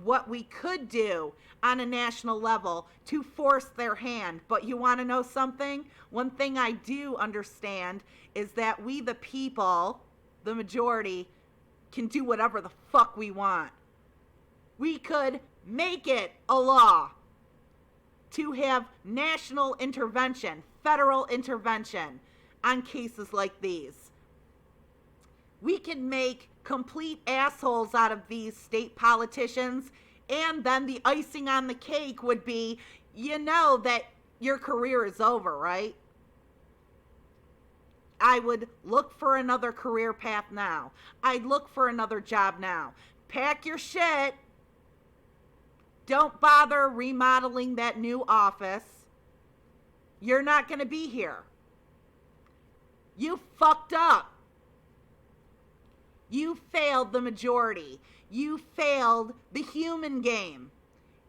what we could do on a national level to force their hand. But you want to know something? One thing I do understand is that we, the people, the majority, can do whatever the fuck we want. We could make it a law to have national intervention, federal intervention on cases like these. We can make complete assholes out of these state politicians, and then the icing on the cake would be, you know that your career is over, right? I would look for another career path now. I'd look for another job now. Pack your shit. Don't bother remodeling that new office. You're not going to be here. You fucked up. You failed the majority. You failed the human game.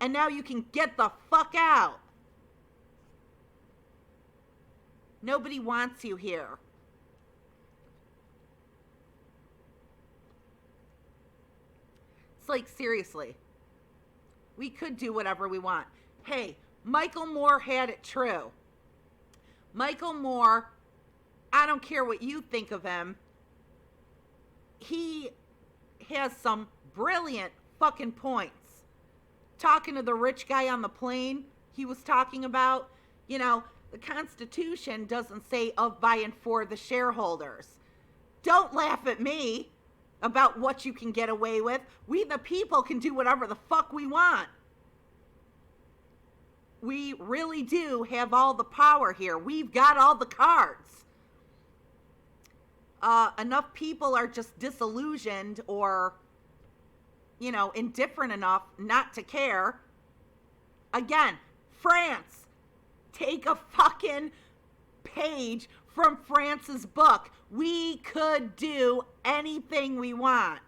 And now you can get the fuck out. Nobody wants you here. It's like, seriously. We could do whatever we want. Hey, Michael Moore had it true. Michael Moore, I don't care what you think of him. He has some brilliant fucking points. Talking to the rich guy on the plane, he was talking about, the Constitution doesn't say of, by, and for the shareholders. Don't laugh at me about what you can get away with. We, the people, can do whatever the fuck we want. We really do have all the power here. We've got all the cards. Enough people are just disillusioned or, indifferent enough not to care. Again, France, take a fucking page from France's book. We could do anything we want.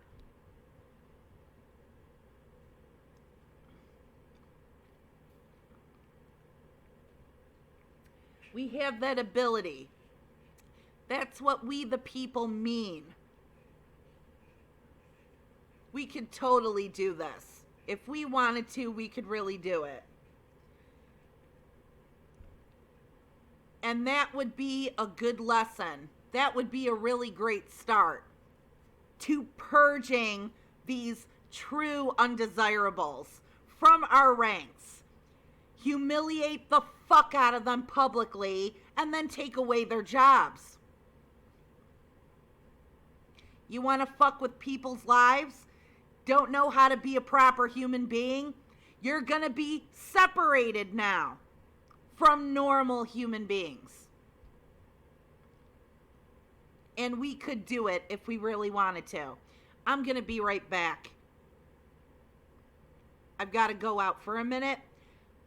We have that ability. That's what we the people mean. We could totally do this. If we wanted to, we could really do it. And that would be a good lesson. That would be a really great start to purging these true undesirables from our ranks. Humiliate the fuck out of them publicly and then take away their jobs. You want to fuck with people's lives? Don't know how to be a proper human being? You're going to be separated now from normal human beings. And we could do it if we really wanted to. I'm going to be right back. I've got to go out for a minute.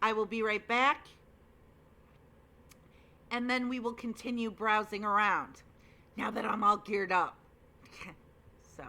I will be right back. And then we will continue browsing around. Now that I'm all geared up. So.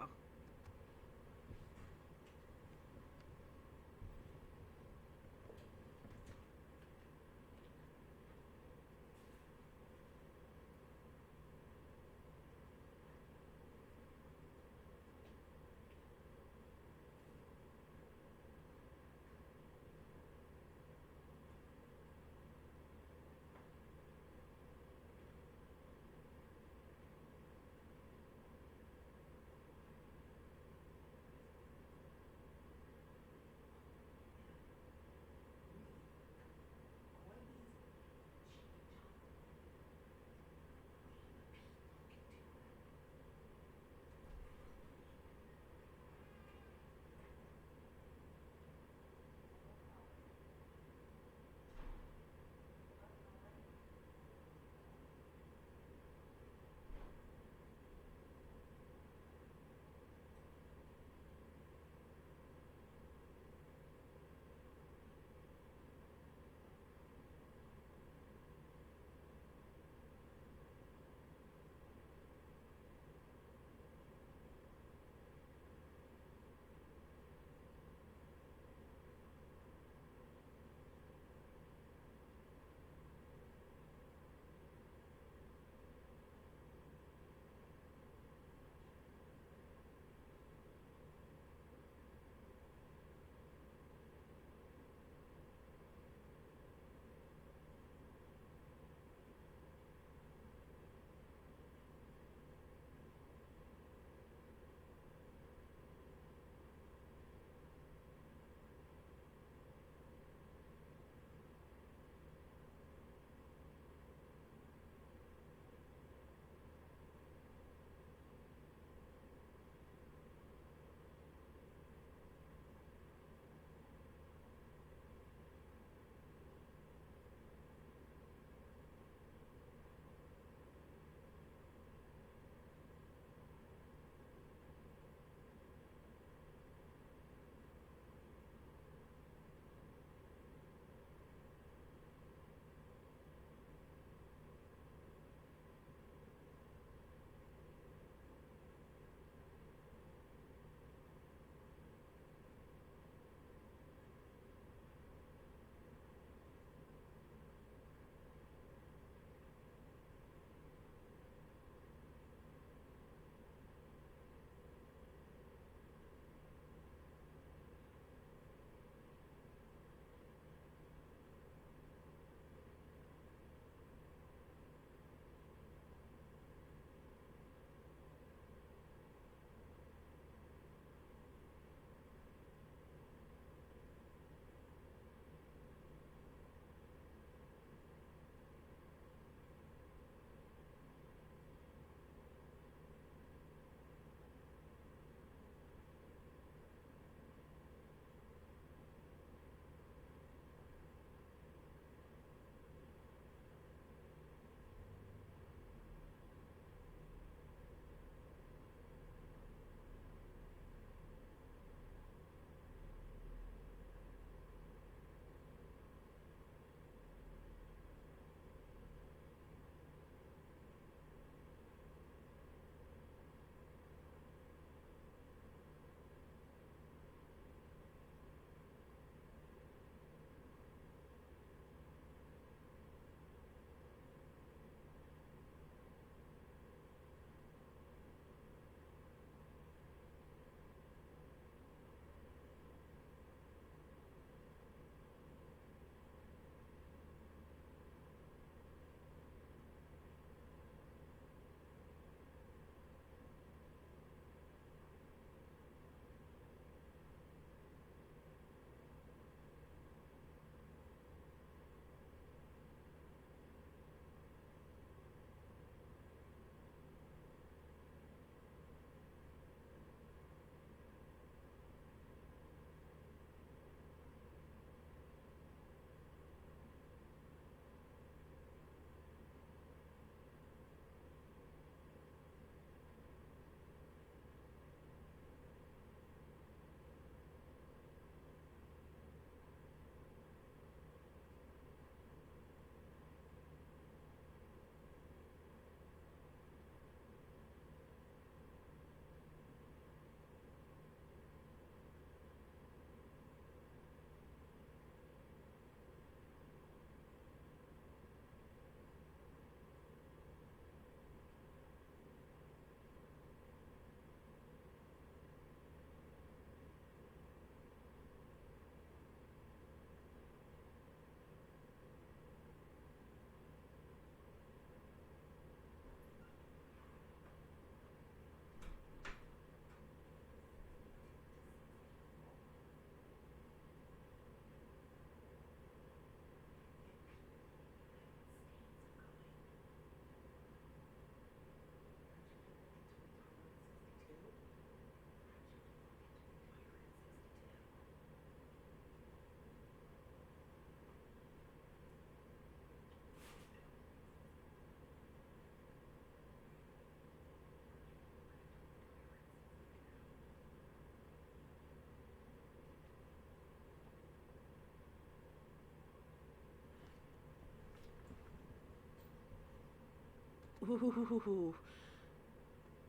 Ooh.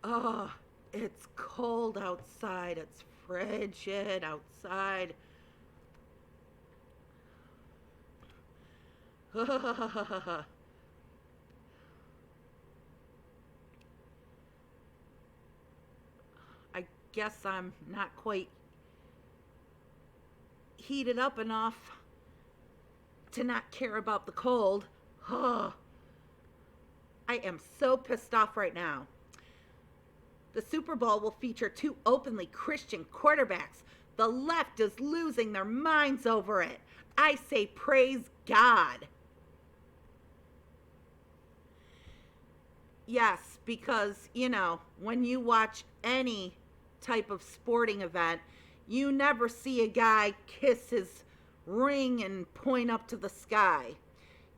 Oh, it's cold outside. It's frigid outside. I guess I'm not quite heated up enough to not care about the cold. I am so pissed off right now. The Super Bowl will feature two openly Christian quarterbacks. The left is losing their minds over it. I say praise God. Yes, because, when you watch any type of sporting event, you never see a guy kiss his ring and point up to the sky.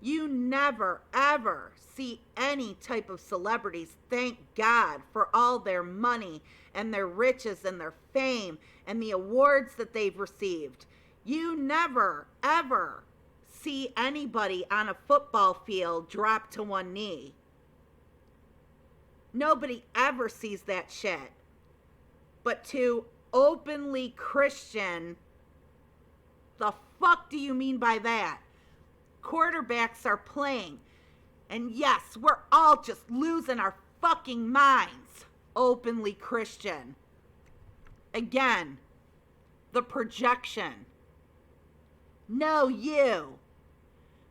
You never, ever see any type of celebrities thank God for all their money and their riches and their fame and the awards that they've received. You never, ever see anybody on a football field drop to one knee. Nobody ever sees that shit. But to openly Christian, the fuck do you mean by that? Quarterbacks are playing. And yes, we're all just losing our fucking minds. Openly Christian. Again, the projection. No, you.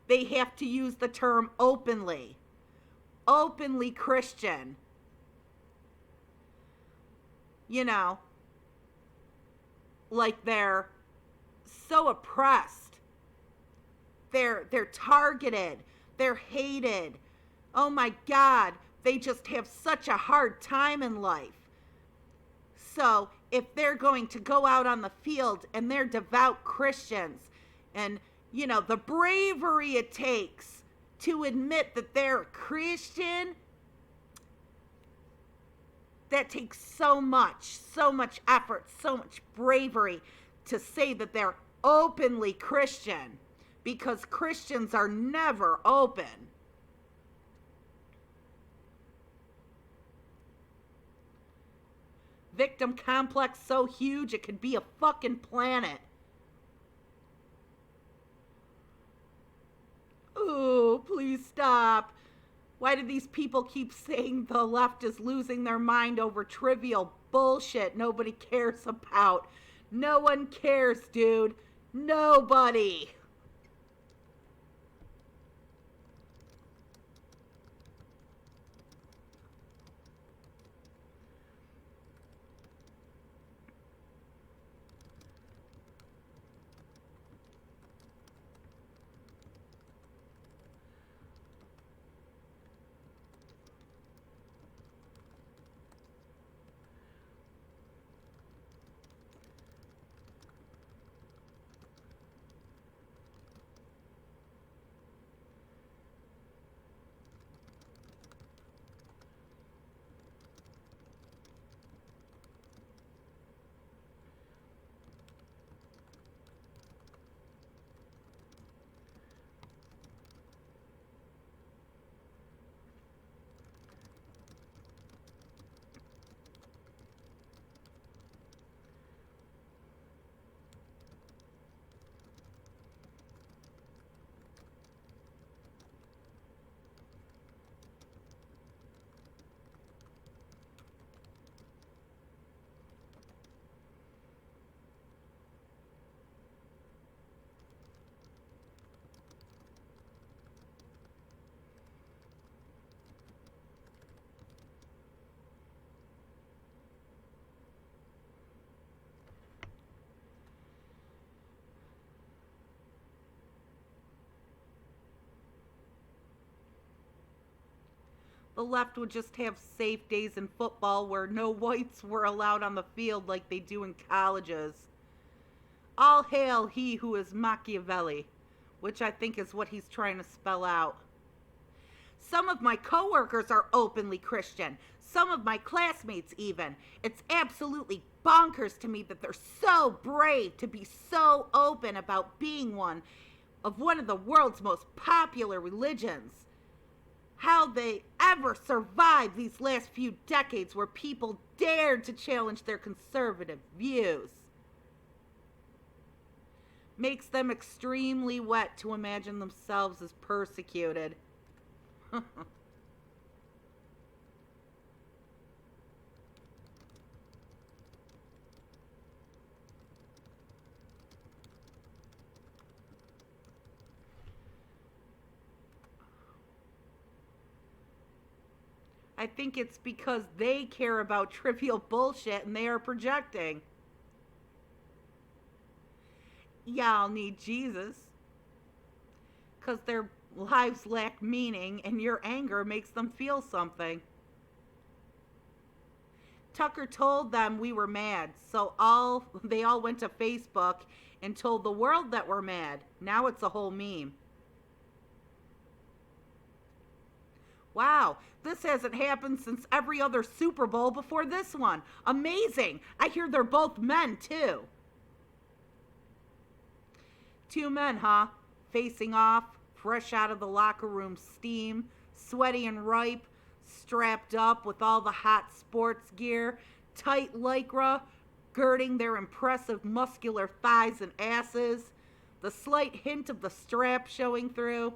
They have to use the term openly. Openly Christian. Like they're so oppressed. They're targeted. They're hated. Oh my God, they just have such a hard time in life. So if they're going to go out on the field and they're devout Christians and, the bravery it takes to admit that they're a Christian, that takes so much effort, so much bravery to say that they're openly Christian, because Christians are never open. Victim complex so huge it could be a fucking planet. Ooh, please stop. Why do these people keep saying the left is losing their mind over trivial bullshit nobody cares about? No one cares, dude. Nobody. The left would just have safe days in football where no whites were allowed on the field like they do in colleges. All hail he who is Machiavelli, which I think is what he's trying to spell out. Some of my coworkers are openly Christian. Some of my classmates even. It's absolutely bonkers to me that they're so brave to be so open about being one of the world's most popular religions. how they ever survived these last few decades where people dared to challenge their conservative views. Makes them extremely wet to imagine themselves as persecuted. I think it's because they care about trivial bullshit and they are projecting. Y'all need Jesus. Because their lives lack meaning and your anger makes them feel something. Tucker told them we were mad, so they all went to Facebook and told the world that we're mad. Now it's a whole meme. Wow, this hasn't happened since every other Super Bowl before this one. Amazing. I hear they're both men, too. Two men, huh? Facing off, fresh out of the locker room steam, sweaty and ripe, strapped up with all the hot sports gear, tight lycra, girding their impressive muscular thighs and asses, the slight hint of the strap showing through.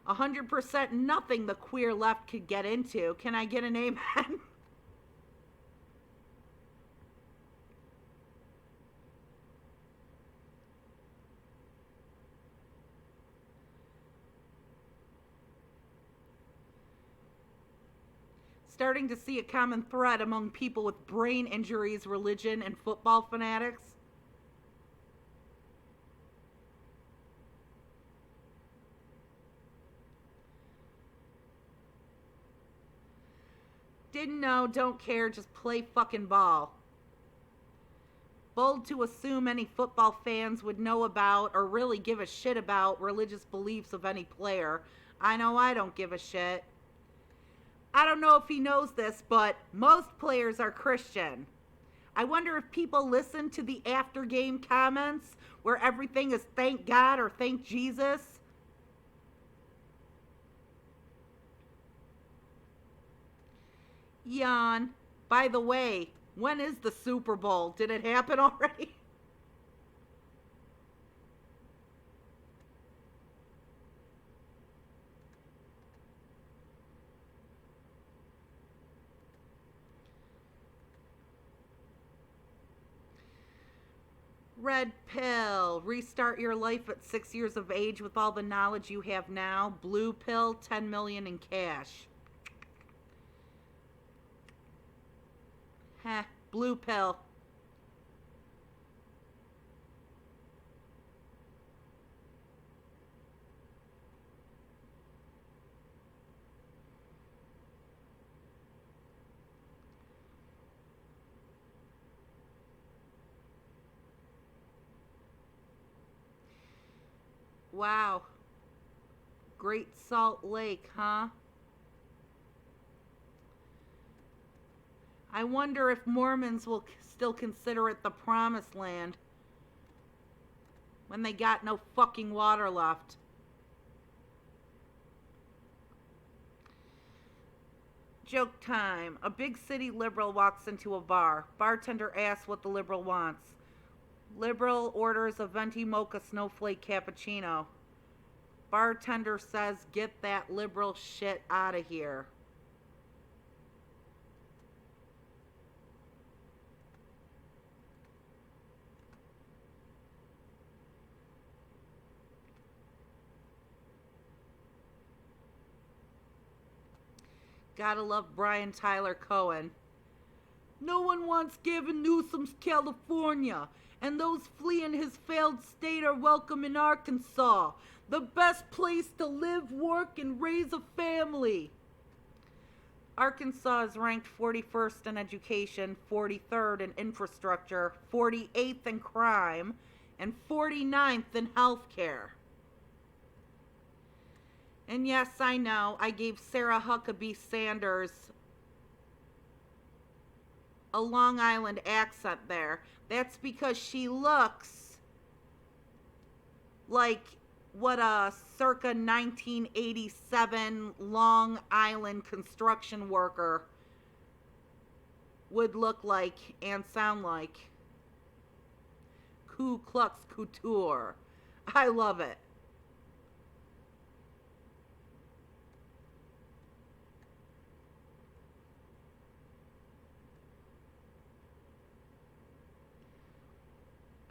100% nothing the queer left could get into. Can I get an amen? Starting to see a common thread among people with brain injuries, religion, and football fanatics. Didn't know, don't care, just play fucking ball. Bold to assume any football fans would know about or really give a shit about religious beliefs of any player. I know I don't give a shit. I don't know if he knows this, but most players are Christian. I wonder if people listen to the after game comments where everything is thank God or thank Jesus. Yawn. By the way, when is the Super Bowl? Did it happen already? Red pill. Restart your life at 6 years of age with all the knowledge you have now. Blue pill, 10 million in cash. Heh, blue pill. Wow. Great Salt Lake, huh? I wonder if Mormons will still consider it the promised land when they got no fucking water left. Joke time. A big city liberal walks into a bar. Bartender asks what the liberal wants. Liberal orders a venti mocha snowflake cappuccino. Bartender says, "Get that liberal shit out of here." Gotta love Brian Tyler Cohen. No one wants Gavin Newsom's California, and those fleeing his failed state are welcome in Arkansas, the best place to live, work, and raise a family. Arkansas is ranked 41st in education, 43rd in infrastructure, 48th in crime, and 49th in healthcare. And yes, I know, I gave Sarah Huckabee Sanders a Long Island accent there. That's because she looks like what a circa 1987 Long Island construction worker would look like and sound like. Ku Klux Couture. I love it.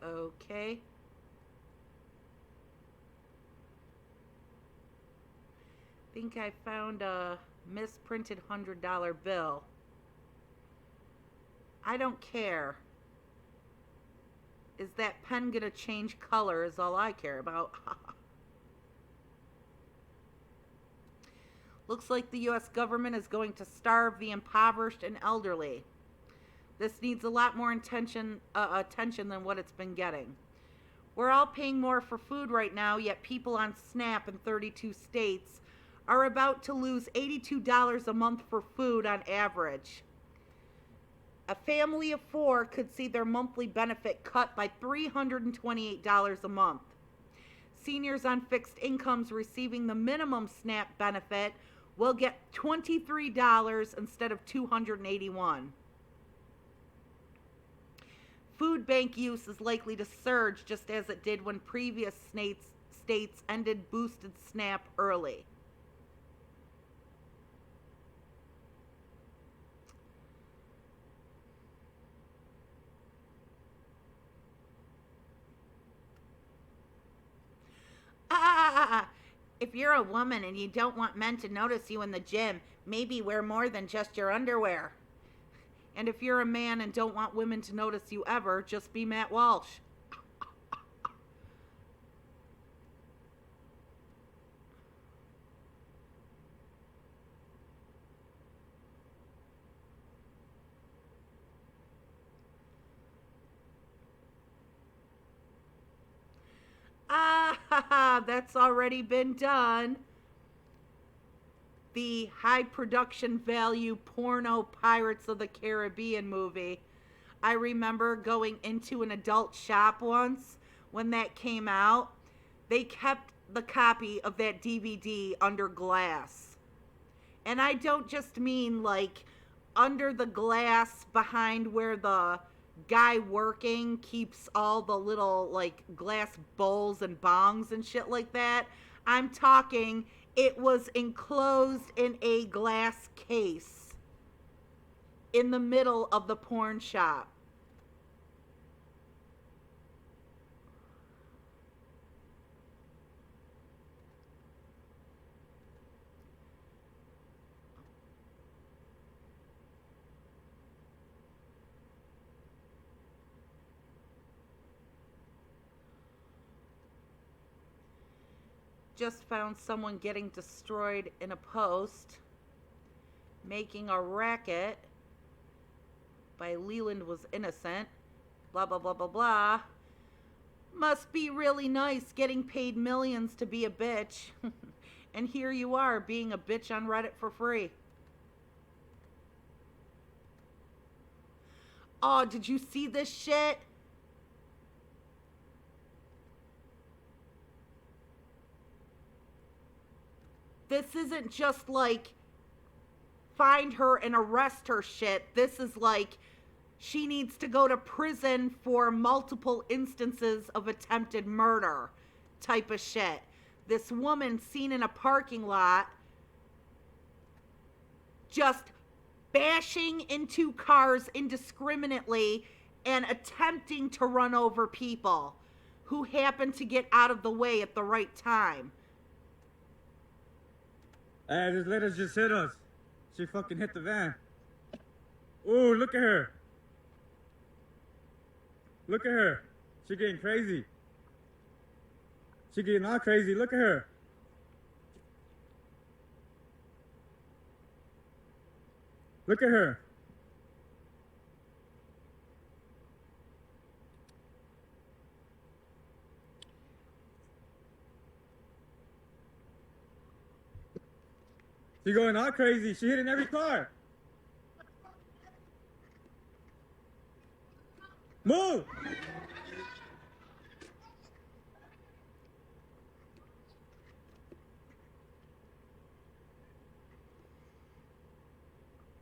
Okay. Think I found a misprinted $100 bill. I don't care. Is that pen gonna change color is all I care about. Looks like the US government is going to starve the impoverished and elderly. This needs a lot more attention than what it's been getting. We're all paying more for food right now, yet people on SNAP in 32 states are about to lose $82 a month for food on average. A family of 4 could see their monthly benefit cut by $328 a month. Seniors on fixed incomes receiving the minimum SNAP benefit will get $23 instead of $281. Food bank use is likely to surge just as it did when previous states ended boosted SNAP early. If you're a woman and you don't want men to notice you in the gym, maybe wear more than just your underwear. And if you're a man and don't want women to notice you ever, just be Matt Walsh. That's already been done. The high production value porno Pirates of the Caribbean movie. I remember going into an adult shop once when that came out. They kept the copy of that DVD under glass. And I don't just mean like under the glass behind where the guy working keeps all the little like glass bowls and bongs and shit like that. I'm talking it was enclosed in a glass case in the middle of the porn shop. Just found someone getting destroyed in a post, making a racket by Leland was innocent, blah blah blah blah blah. Must be really nice getting paid millions to be a bitch. And here you are being a bitch on Reddit for free. Oh, did you see this shit? This isn't just like find her and arrest her shit. This is like she needs to go to prison for multiple instances of attempted murder type of shit. This woman seen in a parking lot just bashing into cars indiscriminately and attempting to run over people who happen to get out of the way at the right time. Hey, this lady just hit us. She fucking hit the van. Ooh, look at her. Look at her. She getting crazy. She getting all crazy. Look at her. Look at her. She going all crazy. She hitting every car. Move!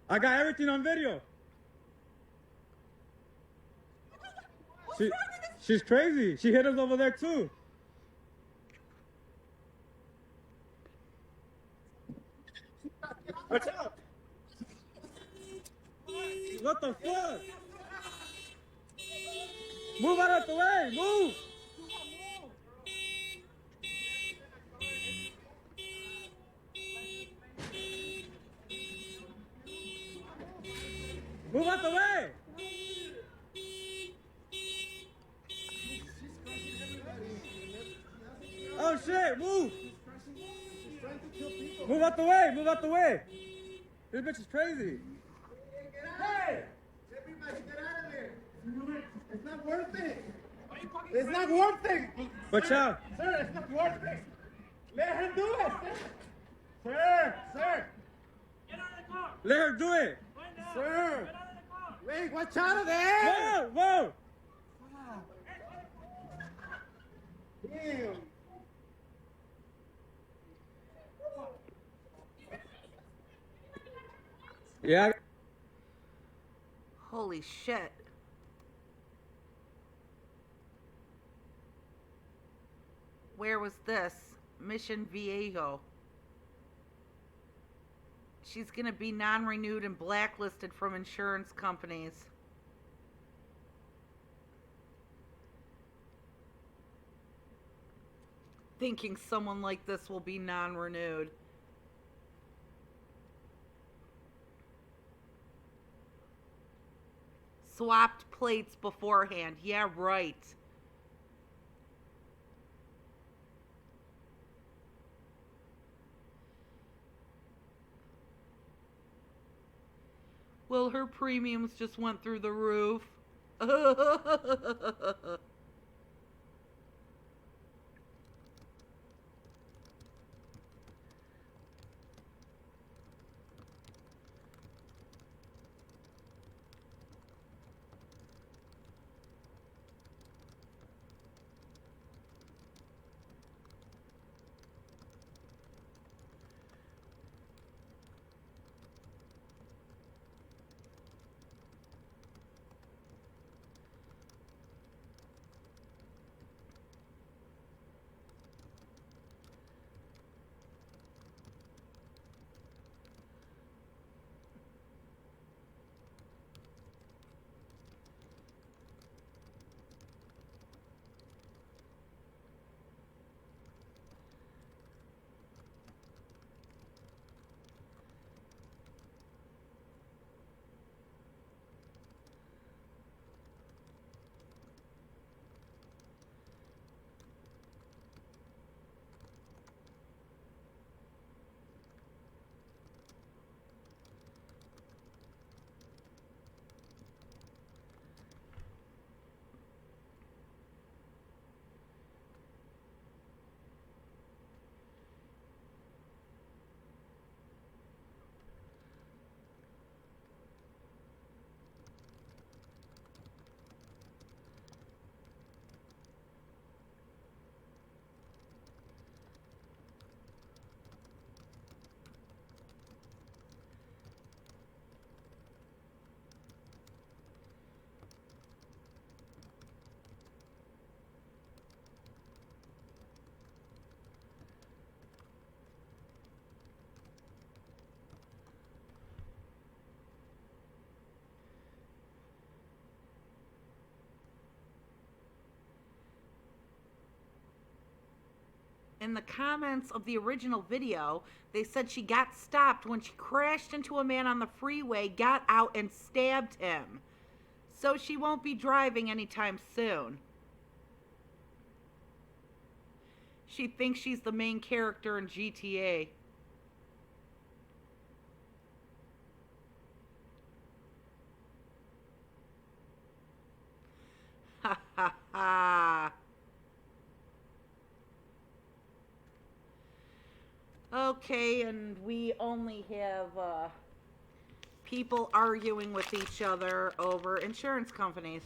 I got everything on video. She's crazy. She hit us over there too. Watch out. What the fuck? Move out of the way. Move. Move out the way. Oh shit, move. Move out the way, move out the way. This bitch is crazy. Hey! Everybody get out of there. It's not worth it. It's not worth it. Watch out. Sir, it's not worth it. Let her do it, sir. Sir. Get out of the car! Let her do it. Right now! Sir. Get out of the car! Wait, watch out of there. Whoa, whoa. Damn. Yeah. Holy shit. Where was this? Mission Viejo. She's gonna be non-renewed and blacklisted from insurance companies. Thinking someone like this will be non-renewed. Swapped plates beforehand. Yeah, right. Well, her premiums just went through the roof. In the comments of the original video, they said she got stopped when she crashed into a man on the freeway, got out, and stabbed him. So she won't be driving anytime soon. She thinks she's the main character in GTA. Ha ha ha. Okay, and we only have people arguing with each other over insurance companies.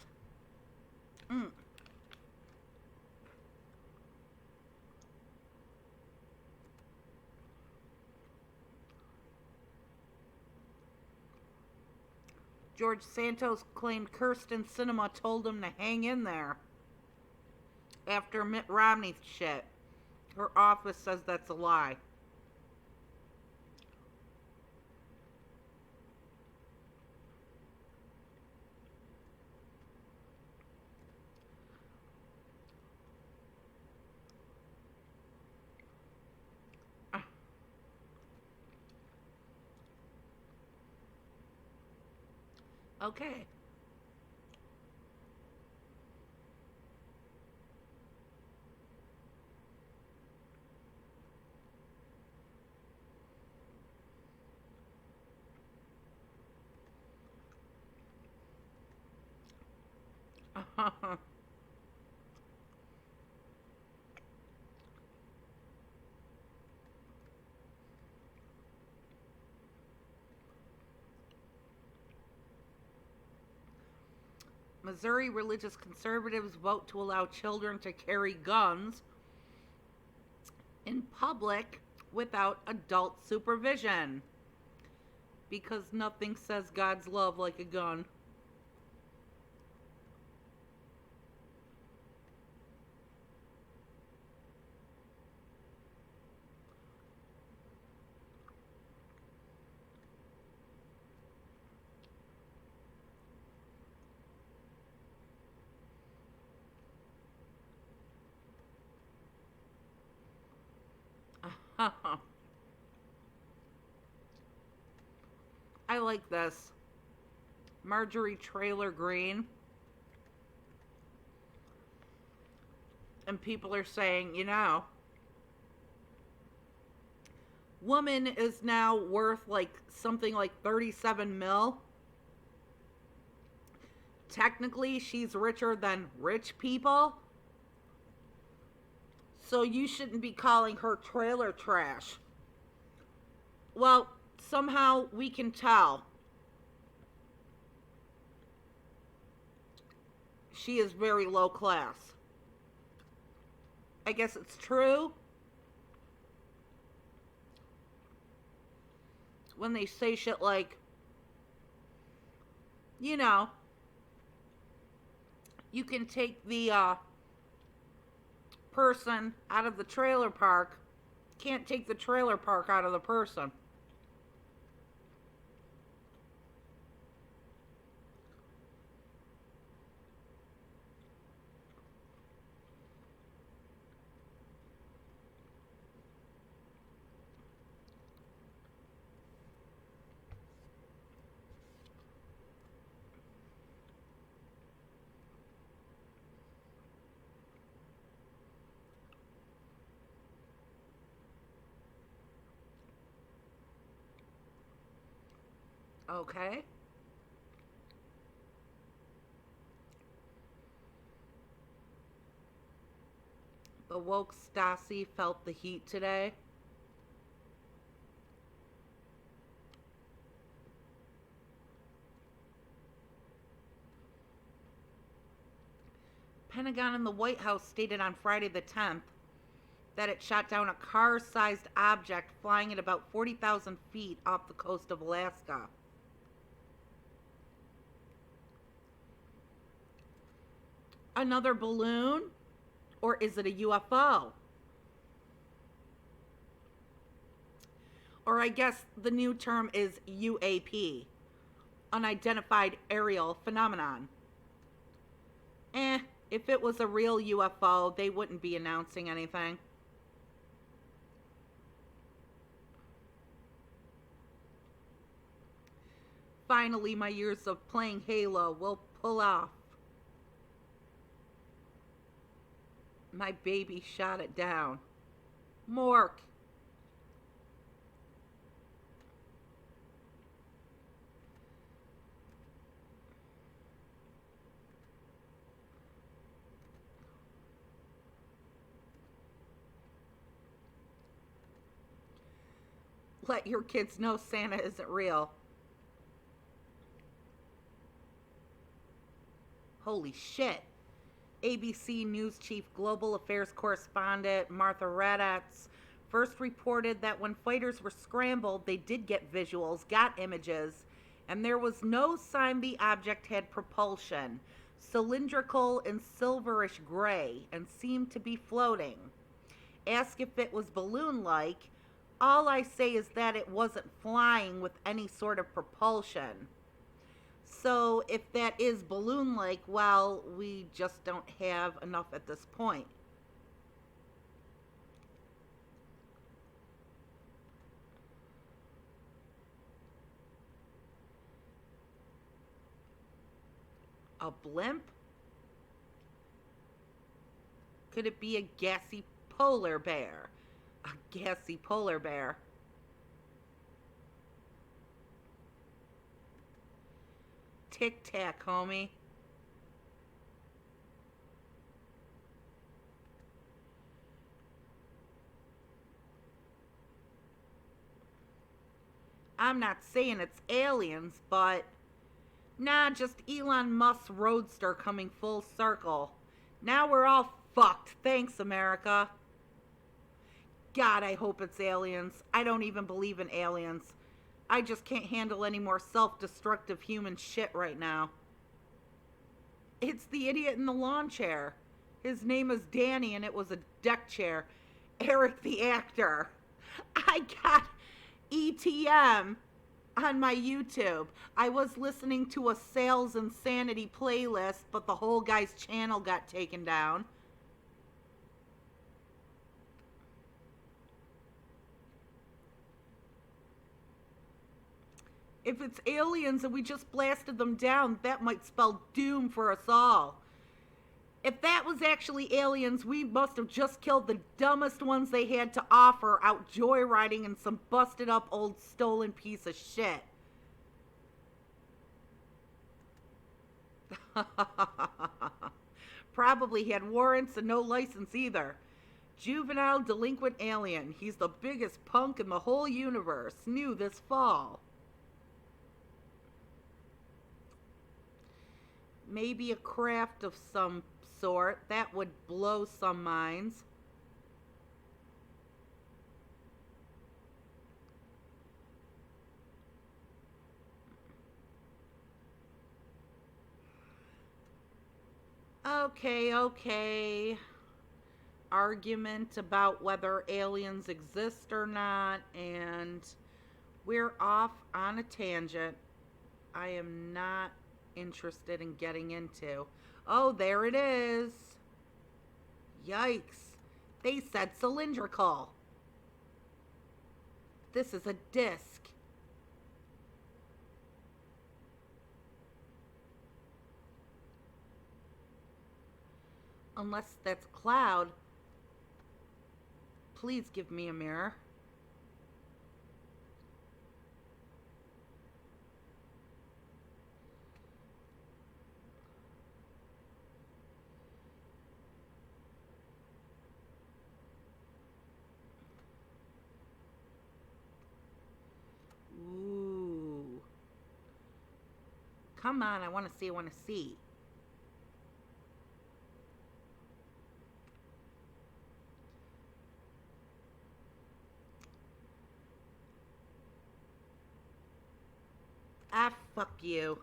George Santos claimed Kirsten Sinema told him to hang in there after Mitt Romney's shit. Her office says that's a lie. Okay. Missouri religious conservatives vote to allow children to carry guns in public without adult supervision. Because nothing says God's love like a gun. I like this. Marjorie Trailer Green. And people are saying, you know, woman is now worth like something like 37 mil. Technically, she's richer than rich people. So you shouldn't be calling her trailer trash. Well, somehow we can tell. She is very low class. I guess it's true. When they say shit like, you know, you can take the person out of the trailer park, can't take the trailer park out of the person. Okay. The woke Stasi felt the heat today. Pentagon and the White House stated on Friday the 10th that it shot down a car-sized object flying at about 40,000 feet off the coast of Alaska. Another balloon? Or is it a UFO? Or I guess the new term is UAP, unidentified aerial phenomenon. If it was a real UFO, they wouldn't be announcing anything. Finally, my years of playing Halo will pull off. My baby shot it down. Mork. Let your kids know Santa isn't real. Holy shit. ABC News Chief Global Affairs Correspondent Martha Raddatz first reported that when fighters were scrambled, they did get visuals, got images, and there was no sign the object had propulsion. Cylindrical and silverish gray, and seemed to be floating. Ask if it was balloon-like. All I say is that it wasn't flying with any sort of propulsion. So if that is balloon-like, well, we just don't have enough at this point. A blimp? Could it be a gassy polar bear? A gassy polar bear. Tic-tac, homie. I'm not saying it's aliens, but nah, just Elon Musk's roadster coming full circle. Now we're all fucked. Thanks, America. God, I hope it's aliens. I don't even believe in aliens. I just can't handle any more self-destructive human shit right now. It's the idiot in the lawn chair. His name is Danny and it was a deck chair. Eric the actor. I got ETM on my YouTube. I was listening to a Sales Insanity playlist, but the whole guy's channel got taken down. If it's aliens and we just blasted them down, that might spell doom for us all. If that was actually aliens, we must have just killed the dumbest ones they had to offer out joyriding in some busted up old stolen piece of shit. Probably had warrants and no license either. Juvenile delinquent alien. He's the biggest punk in the whole universe. New this fall. Maybe a craft of some sort. That would blow some minds. Okay. Argument about whether aliens exist or not, and we're off on a tangent I am not interested in getting into. Oh, there it is. Yikes. They said cylindrical. This is a disc. Unless that's cloud. Please give me a mirror. Ooh. Come on, I want to see. Ah, fuck you.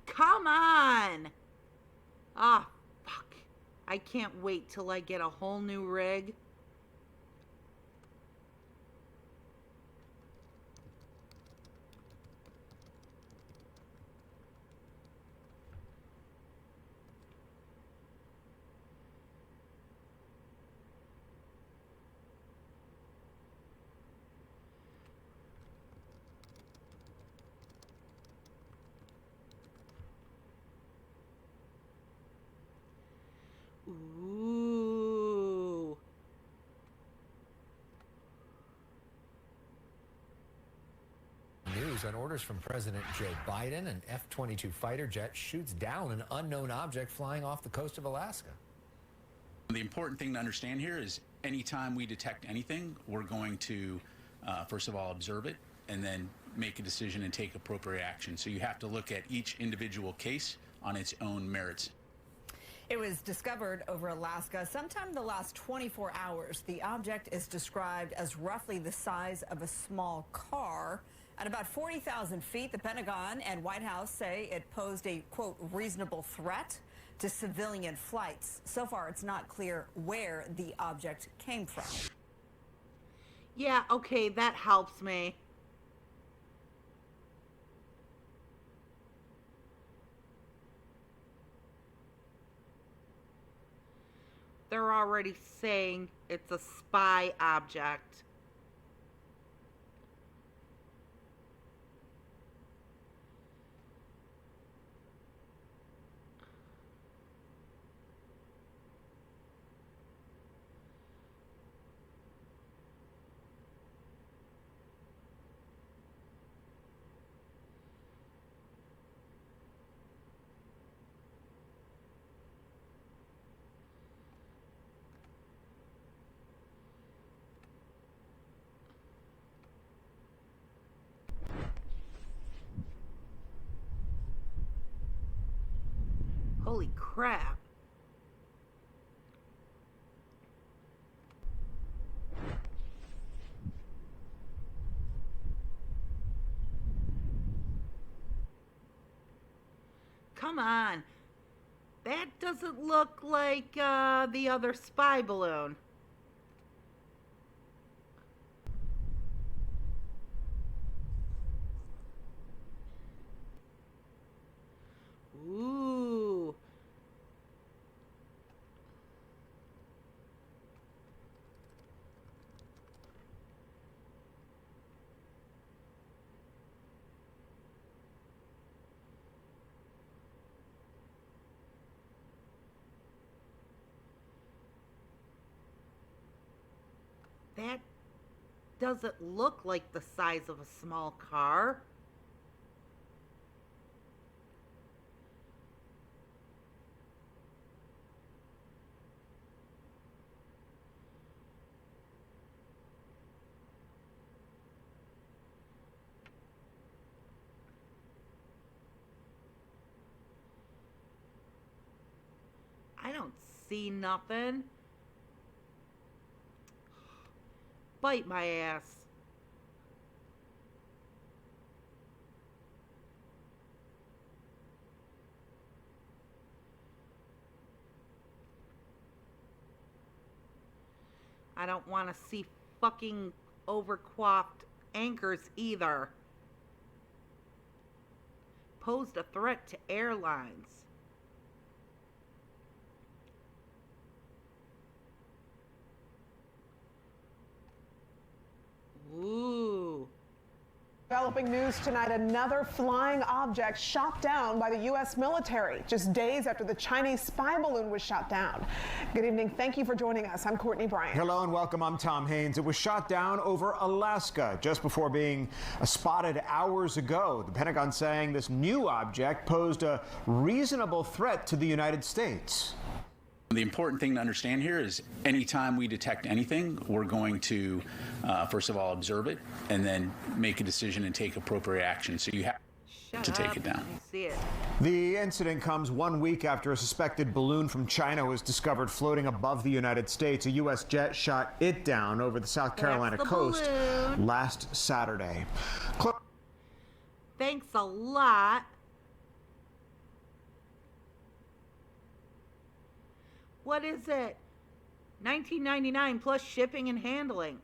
Come on! Ah, fuck. I can't wait till I get a whole new rig. Ooh. News on orders from President Joe Biden, an F-22 fighter jet shoots down an unknown object flying off the coast of Alaska. The important thing to understand here is anytime we detect anything, we're going to, first of all, observe it and then make a decision and take appropriate action. So you have to look at each individual case on its own merits. It was discovered over Alaska sometime in the last 24 hours. The object is described as roughly the size of a small car. At about 40,000 feet, the Pentagon and White House say it posed a, quote, reasonable threat to civilian flights. So far, it's not clear where the object came from. Yeah, okay, that helps me. They're already saying it's a spy object. Holy crap. Come on. That doesn't look like the other spy balloon. Ooh. That doesn't look like the size of a small car. I don't see nothing. Bite my ass. I don't want to see fucking overcoiffed anchors either. Posed a threat to airlines. Ooh. Developing news tonight, another flying object shot down by the U.S. military just days after the Chinese spy balloon was shot down. Good evening. Thank you for joining us. I'm Courtney Bryant. Hello and welcome. I'm Tom Haynes. It was shot down over Alaska just before being spotted hours ago. The Pentagon saying this new object posed a reasonable threat to the United States. The important thing to understand here is anytime we detect anything, we're going to, first of all, observe it and then make a decision and take appropriate action. So you have to take it down. I see it. The incident comes 1 week after a suspected balloon from China was discovered floating above the United States. A U.S. jet shot it down over the South Carolina coast balloon. last Saturday. Thanks a lot. What is it? $19.99 plus shipping and handling.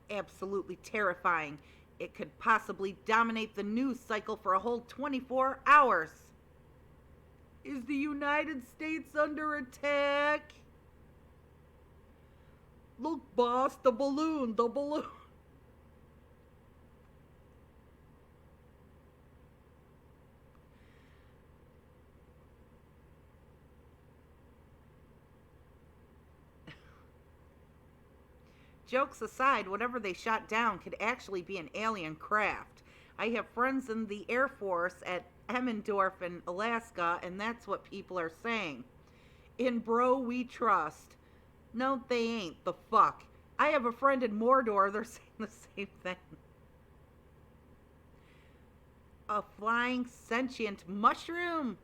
Absolutely terrifying. It could possibly dominate the news cycle for a whole 24 hours. Is the United States under attack? Look, boss, the balloon, the balloon. Jokes aside, whatever they shot down could actually be an alien craft. I have friends in the Air Force at Emmendorf in Alaska, and that's what people are saying. In bro, we trust. No, they ain't. The fuck. I have a friend in Mordor, they're saying the same thing. a flying sentient mushroom?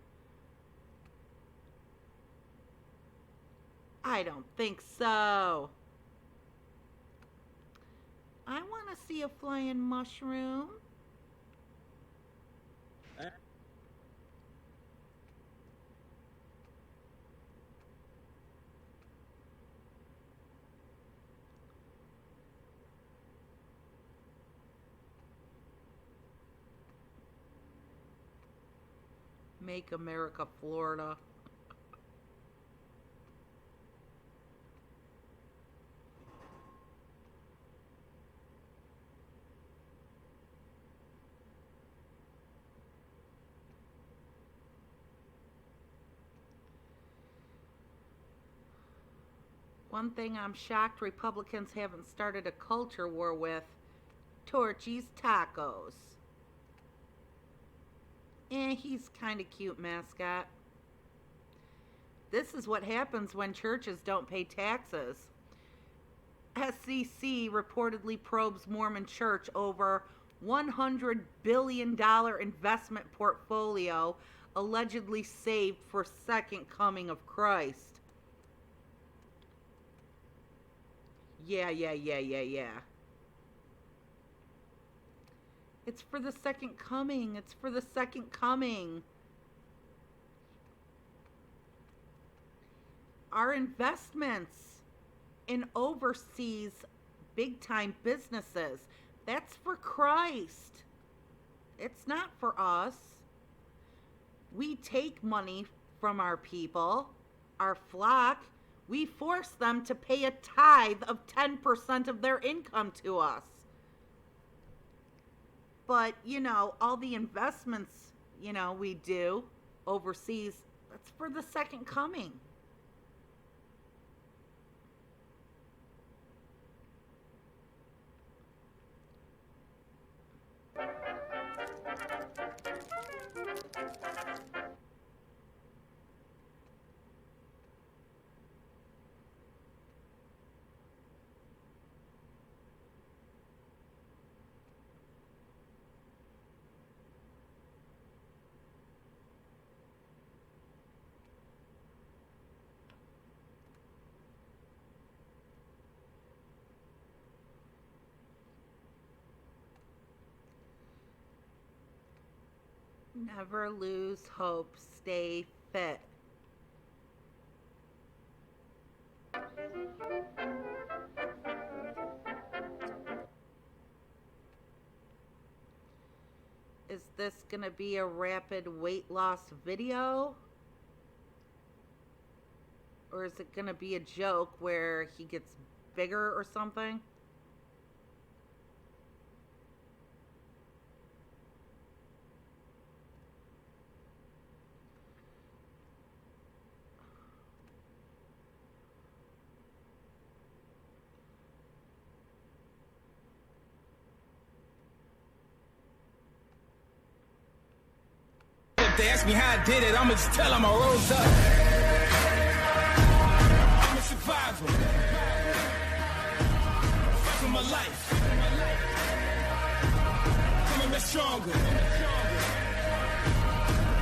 I don't think so. I want to see a flying mushroom. Make America Florida. One thing I'm shocked Republicans haven't started a culture war with: Torchy's Tacos. He's kind of cute mascot. This is what happens when churches don't pay taxes. SEC reportedly probes Mormon church over $100 billion investment portfolio allegedly saved for second coming of Christ. Yeah. It's for the second coming. It's for the second coming. Our investments in overseas big time businesses, that's for Christ. It's not for us. We take money from our people, our flock. We force them to pay a tithe of 10% of their income to us. But, all the investments, we do overseas, that's for the second coming. Never lose hope. Stay fit. Is this gonna be a rapid weight loss video? Or is it gonna be a joke where he gets bigger or something? If they ask me how I did it, I'ma just tell them I rose up. I'm a survivor. Fight for my life. Coming back stronger.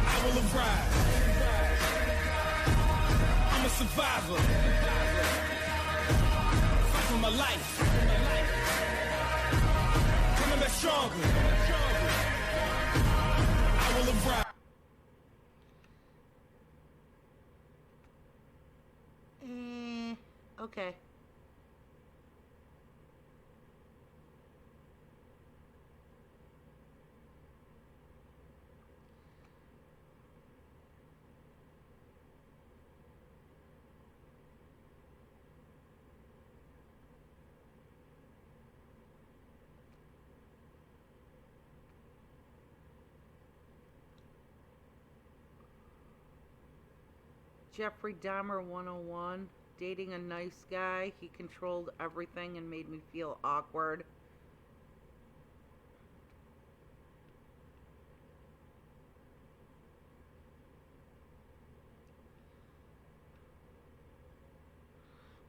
I will arrive. I'm a survivor. Fight for my life. Coming back stronger. I will arrive. Okay. Jeffrey Dahmer 101. Dating a nice guy. He controlled everything and made me feel awkward.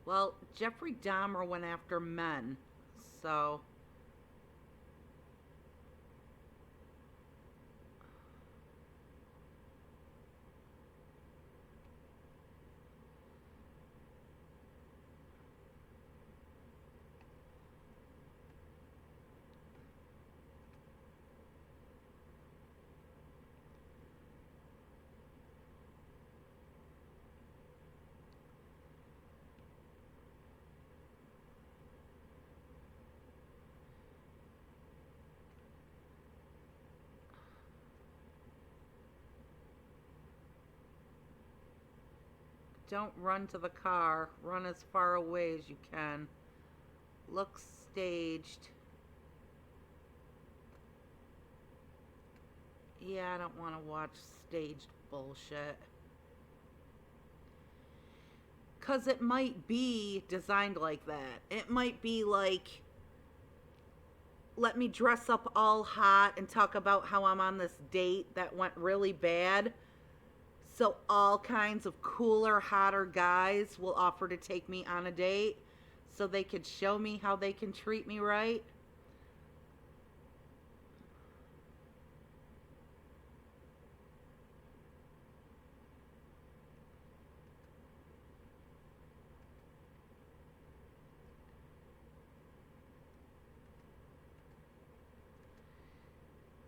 Well, Jeffrey Dahmer went after men, so Don't run to the car. Run as far away as you can. Looks staged. Yeah, I don't want to watch staged bullshit. Because it might be designed like that. It might be like, let me dress up all hot and talk about how I'm on this date that went really bad. So all kinds of cooler, hotter guys will offer to take me on a date so they could show me how they can treat me right.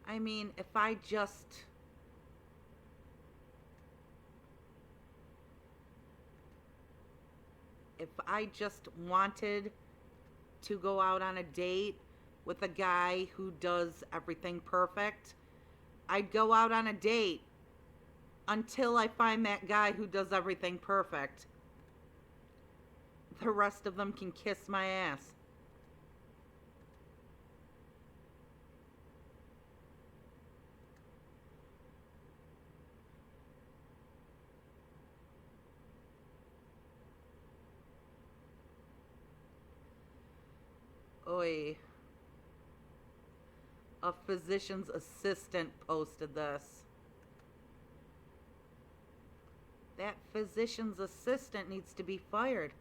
I mean, if I just wanted to go out on a date with a guy who does everything perfect, I'd go out on a date until I find that guy who does everything perfect. The rest of them can kiss my ass. Oy. A physician's assistant posted this. That physician's assistant needs to be fired.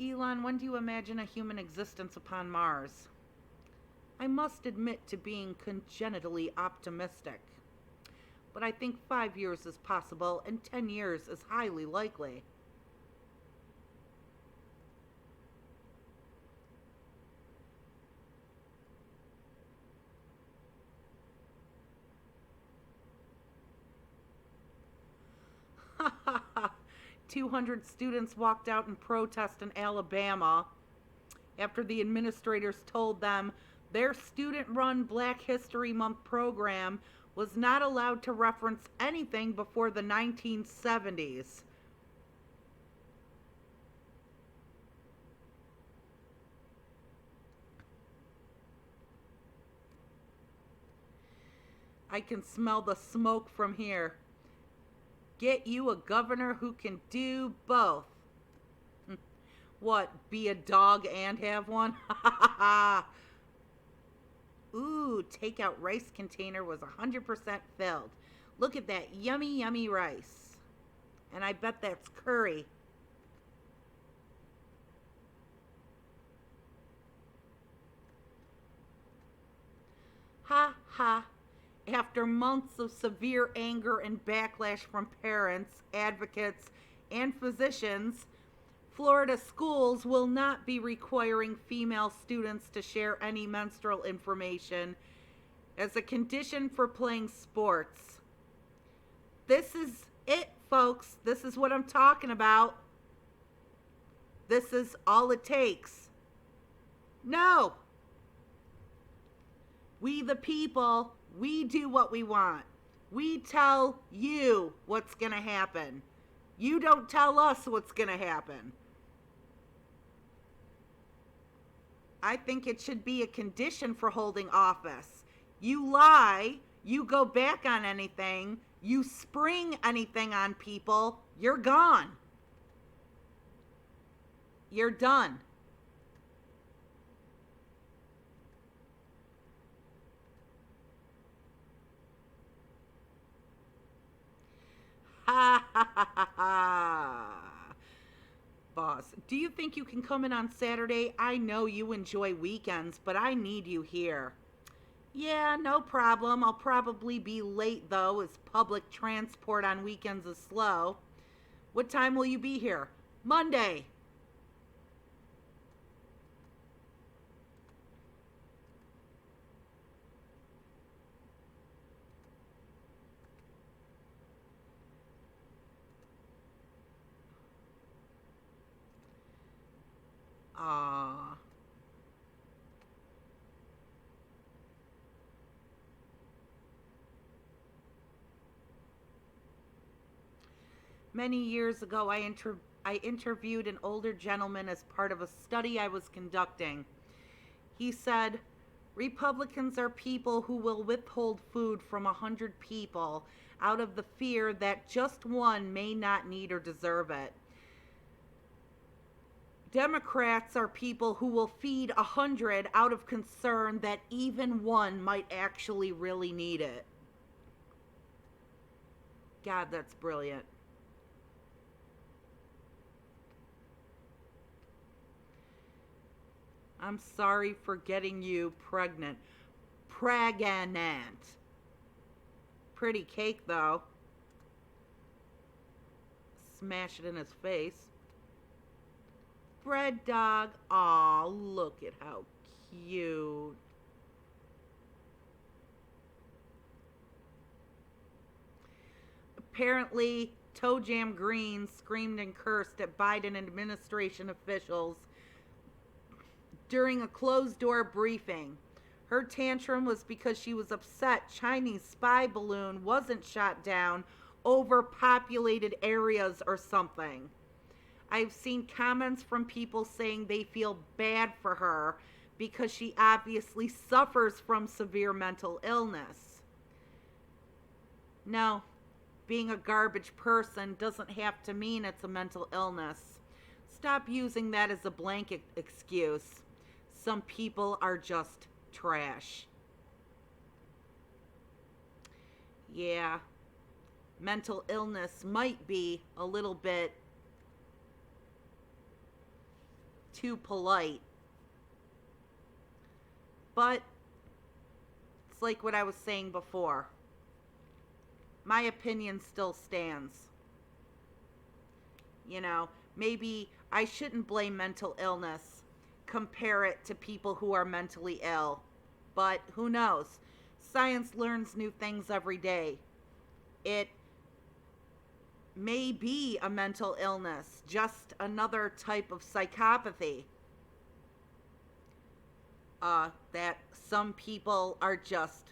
Elon, when do you imagine a human existence upon Mars? I must admit to being congenitally optimistic. But I think 5 years is possible and 10 years is highly likely. Ha ha ha. 200 students walked out in protest in Alabama after the administrators told them their student-run Black History Month program was not allowed to reference anything before the 1970s. I can smell the smoke from here. Get you a governor who can do both. What, be a dog and have one? Ha ha ha! Ooh, takeout rice container was 100% filled. Look at that yummy, yummy rice. And I bet that's curry. Ha ha. After months of severe anger and backlash from parents, advocates, and physicians, Florida schools will not be requiring female students to share any menstrual information as a condition for playing sports. This is it, folks. This is what I'm talking about. This is all it takes. No. We the people, we do what we want. We tell you what's going to happen. You don't tell us what's going to happen. I think it should be a condition for holding office. You lie, you go back on anything, you spring anything on people, you're gone. You're done. Ha ha ha ha ha. Boss, do you think you can come in on Saturday? I know you enjoy weekends, but I need you here. Yeah, no problem. I'll probably be late, though, as public transport on weekends is slow. What time will you be here? Monday. Many years ago, I interviewed an older gentleman as part of a study I was conducting. He said, Republicans are people who will withhold food from 100 people out of the fear that just one may not need or deserve it. Democrats are people who will feed 100 out of concern that even one might actually really need it. God, that's brilliant. I'm sorry for getting you pregnant. Pregnant. Pretty cake, though. Smash it in his face. Bread dog. Aw, look at how cute. Apparently, Toe Jam Green screamed and cursed at Biden administration officials during a closed-door briefing. Her tantrum was because she was upset Chinese spy balloon wasn't shot down over populated areas or something. I've seen comments from people saying they feel bad for her because she obviously suffers from severe mental illness. No, being a garbage person doesn't have to mean it's a mental illness. Stop using that as a blanket excuse. Some people are just trash. Yeah, mental illness might be a little bit too polite. But it's like what I was saying before. My opinion still stands. You know, maybe I shouldn't blame mental illness, compare it to people who are mentally ill. But who knows? Science learns new things every day. It may be a mental illness, just another type of psychopathy. That some people are just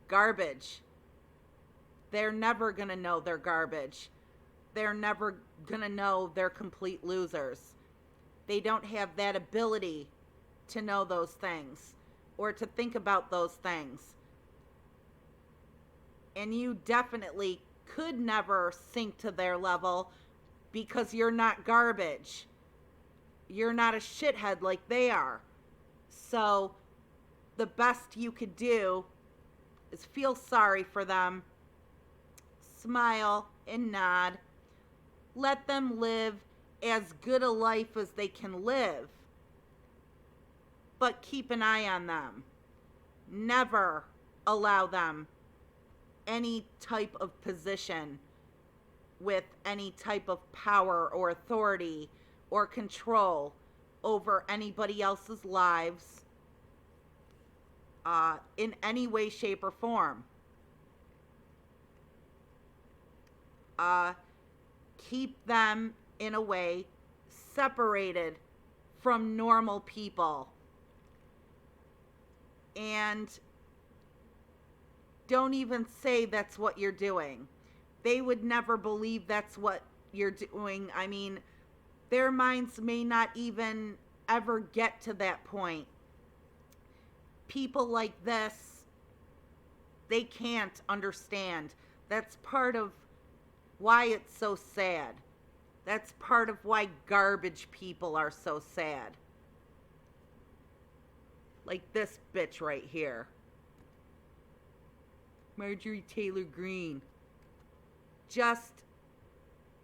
garbage. They're never going to know they're garbage. They're never going to know they're complete losers. They don't have that ability to know those things or to think about those things. And you definitely could never sink to their level because you're not garbage. You're not a shithead like they are. So the best you could do is feel sorry for them, smile and nod, let them live as good a life as they can live, but keep an eye on them. Never allow them any type of position with any type of power or authority or control over anybody else's lives in any way, shape, or form. Keep them in a way separated from normal people. And don't even say that's what you're doing. They would never believe that's what you're doing. I mean, their minds may not even ever get to that point. People like this, they can't understand. That's part of why it's so sad. That's part of why garbage people are so sad. Like this bitch right here. Marjorie Taylor Greene. Just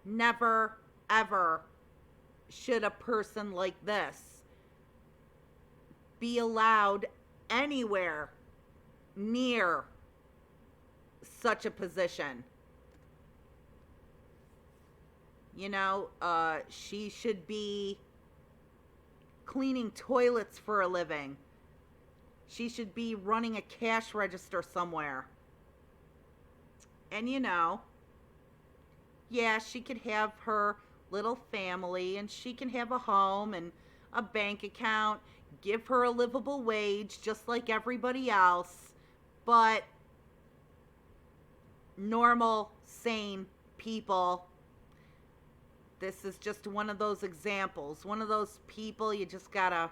never, ever should a person like this be allowed anywhere near such a position. You know, she should be cleaning toilets for a living. She should be running a cash register somewhere. And you know, yeah, she could have her little family and she can have a home and a bank account, give her a livable wage just like everybody else. But normal, sane people this is just one of those examples. One of those people you just gotta,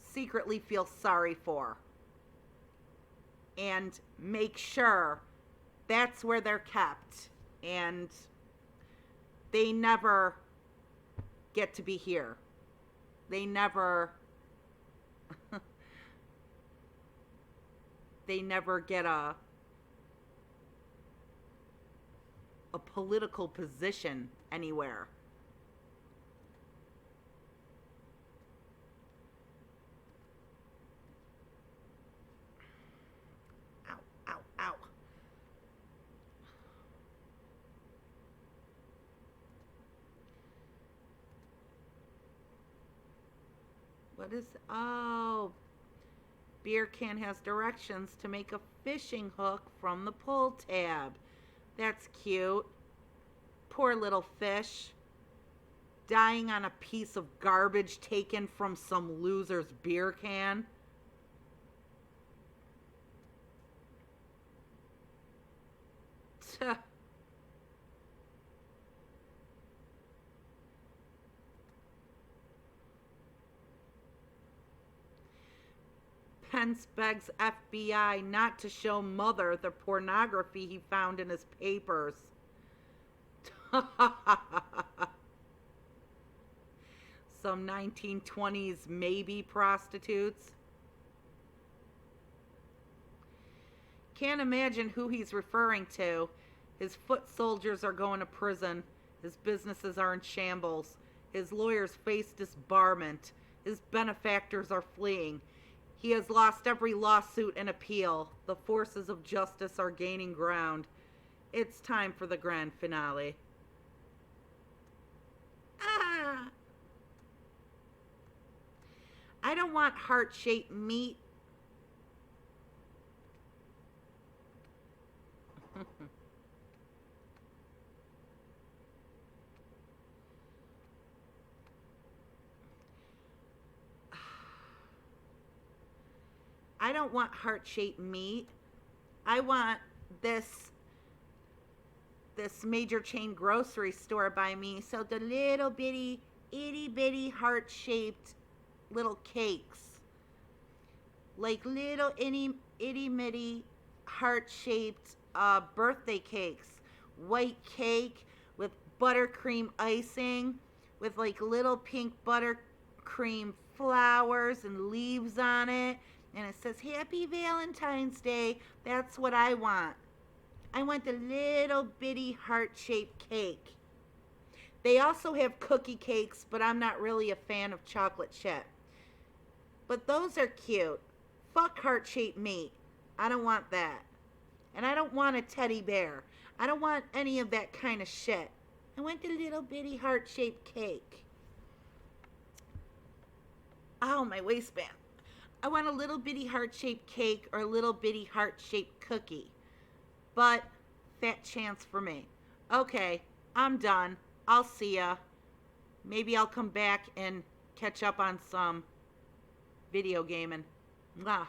secretly feel sorry for. And make sure that's where they're kept. And they never get to be here. They never get a political position anywhere. Ow, ow, ow. What is, oh, beer can has directions to make a fishing hook from the pull tab. That's cute. Poor little fish. Dying on a piece of garbage taken from some loser's beer can. Tuh. Pence begs FBI not to show Mother the pornography he found in his papers. Some 1920s maybe prostitutes. Can't imagine who he's referring to. His foot soldiers are going to prison. His businesses are in shambles. His lawyers face disbarment. His benefactors are fleeing. He has lost every lawsuit and appeal. The forces of justice are gaining ground. It's time for the grand finale. Ah! I don't want heart-shaped meat. I don't want heart-shaped meat. I want this major chain grocery store by me. So the little bitty, itty bitty heart-shaped little cakes. Like little itty bitty heart-shaped birthday cakes. White cake with buttercream icing with like little pink buttercream flowers and leaves on it. And it says, Happy Valentine's Day. That's what I want. I want the little bitty heart-shaped cake. They also have cookie cakes, but I'm not really a fan of chocolate chip. But those are cute. Fuck heart-shaped meat. I don't want that. And I don't want a teddy bear. I don't want any of that kind of shit. I want the little bitty heart-shaped cake. Ow, my waistband. I want a little bitty heart-shaped cake or a little bitty heart-shaped cookie. But, fat chance for me. Okay, I'm done. I'll see ya. Maybe I'll come back and catch up on some video gaming. Mwah.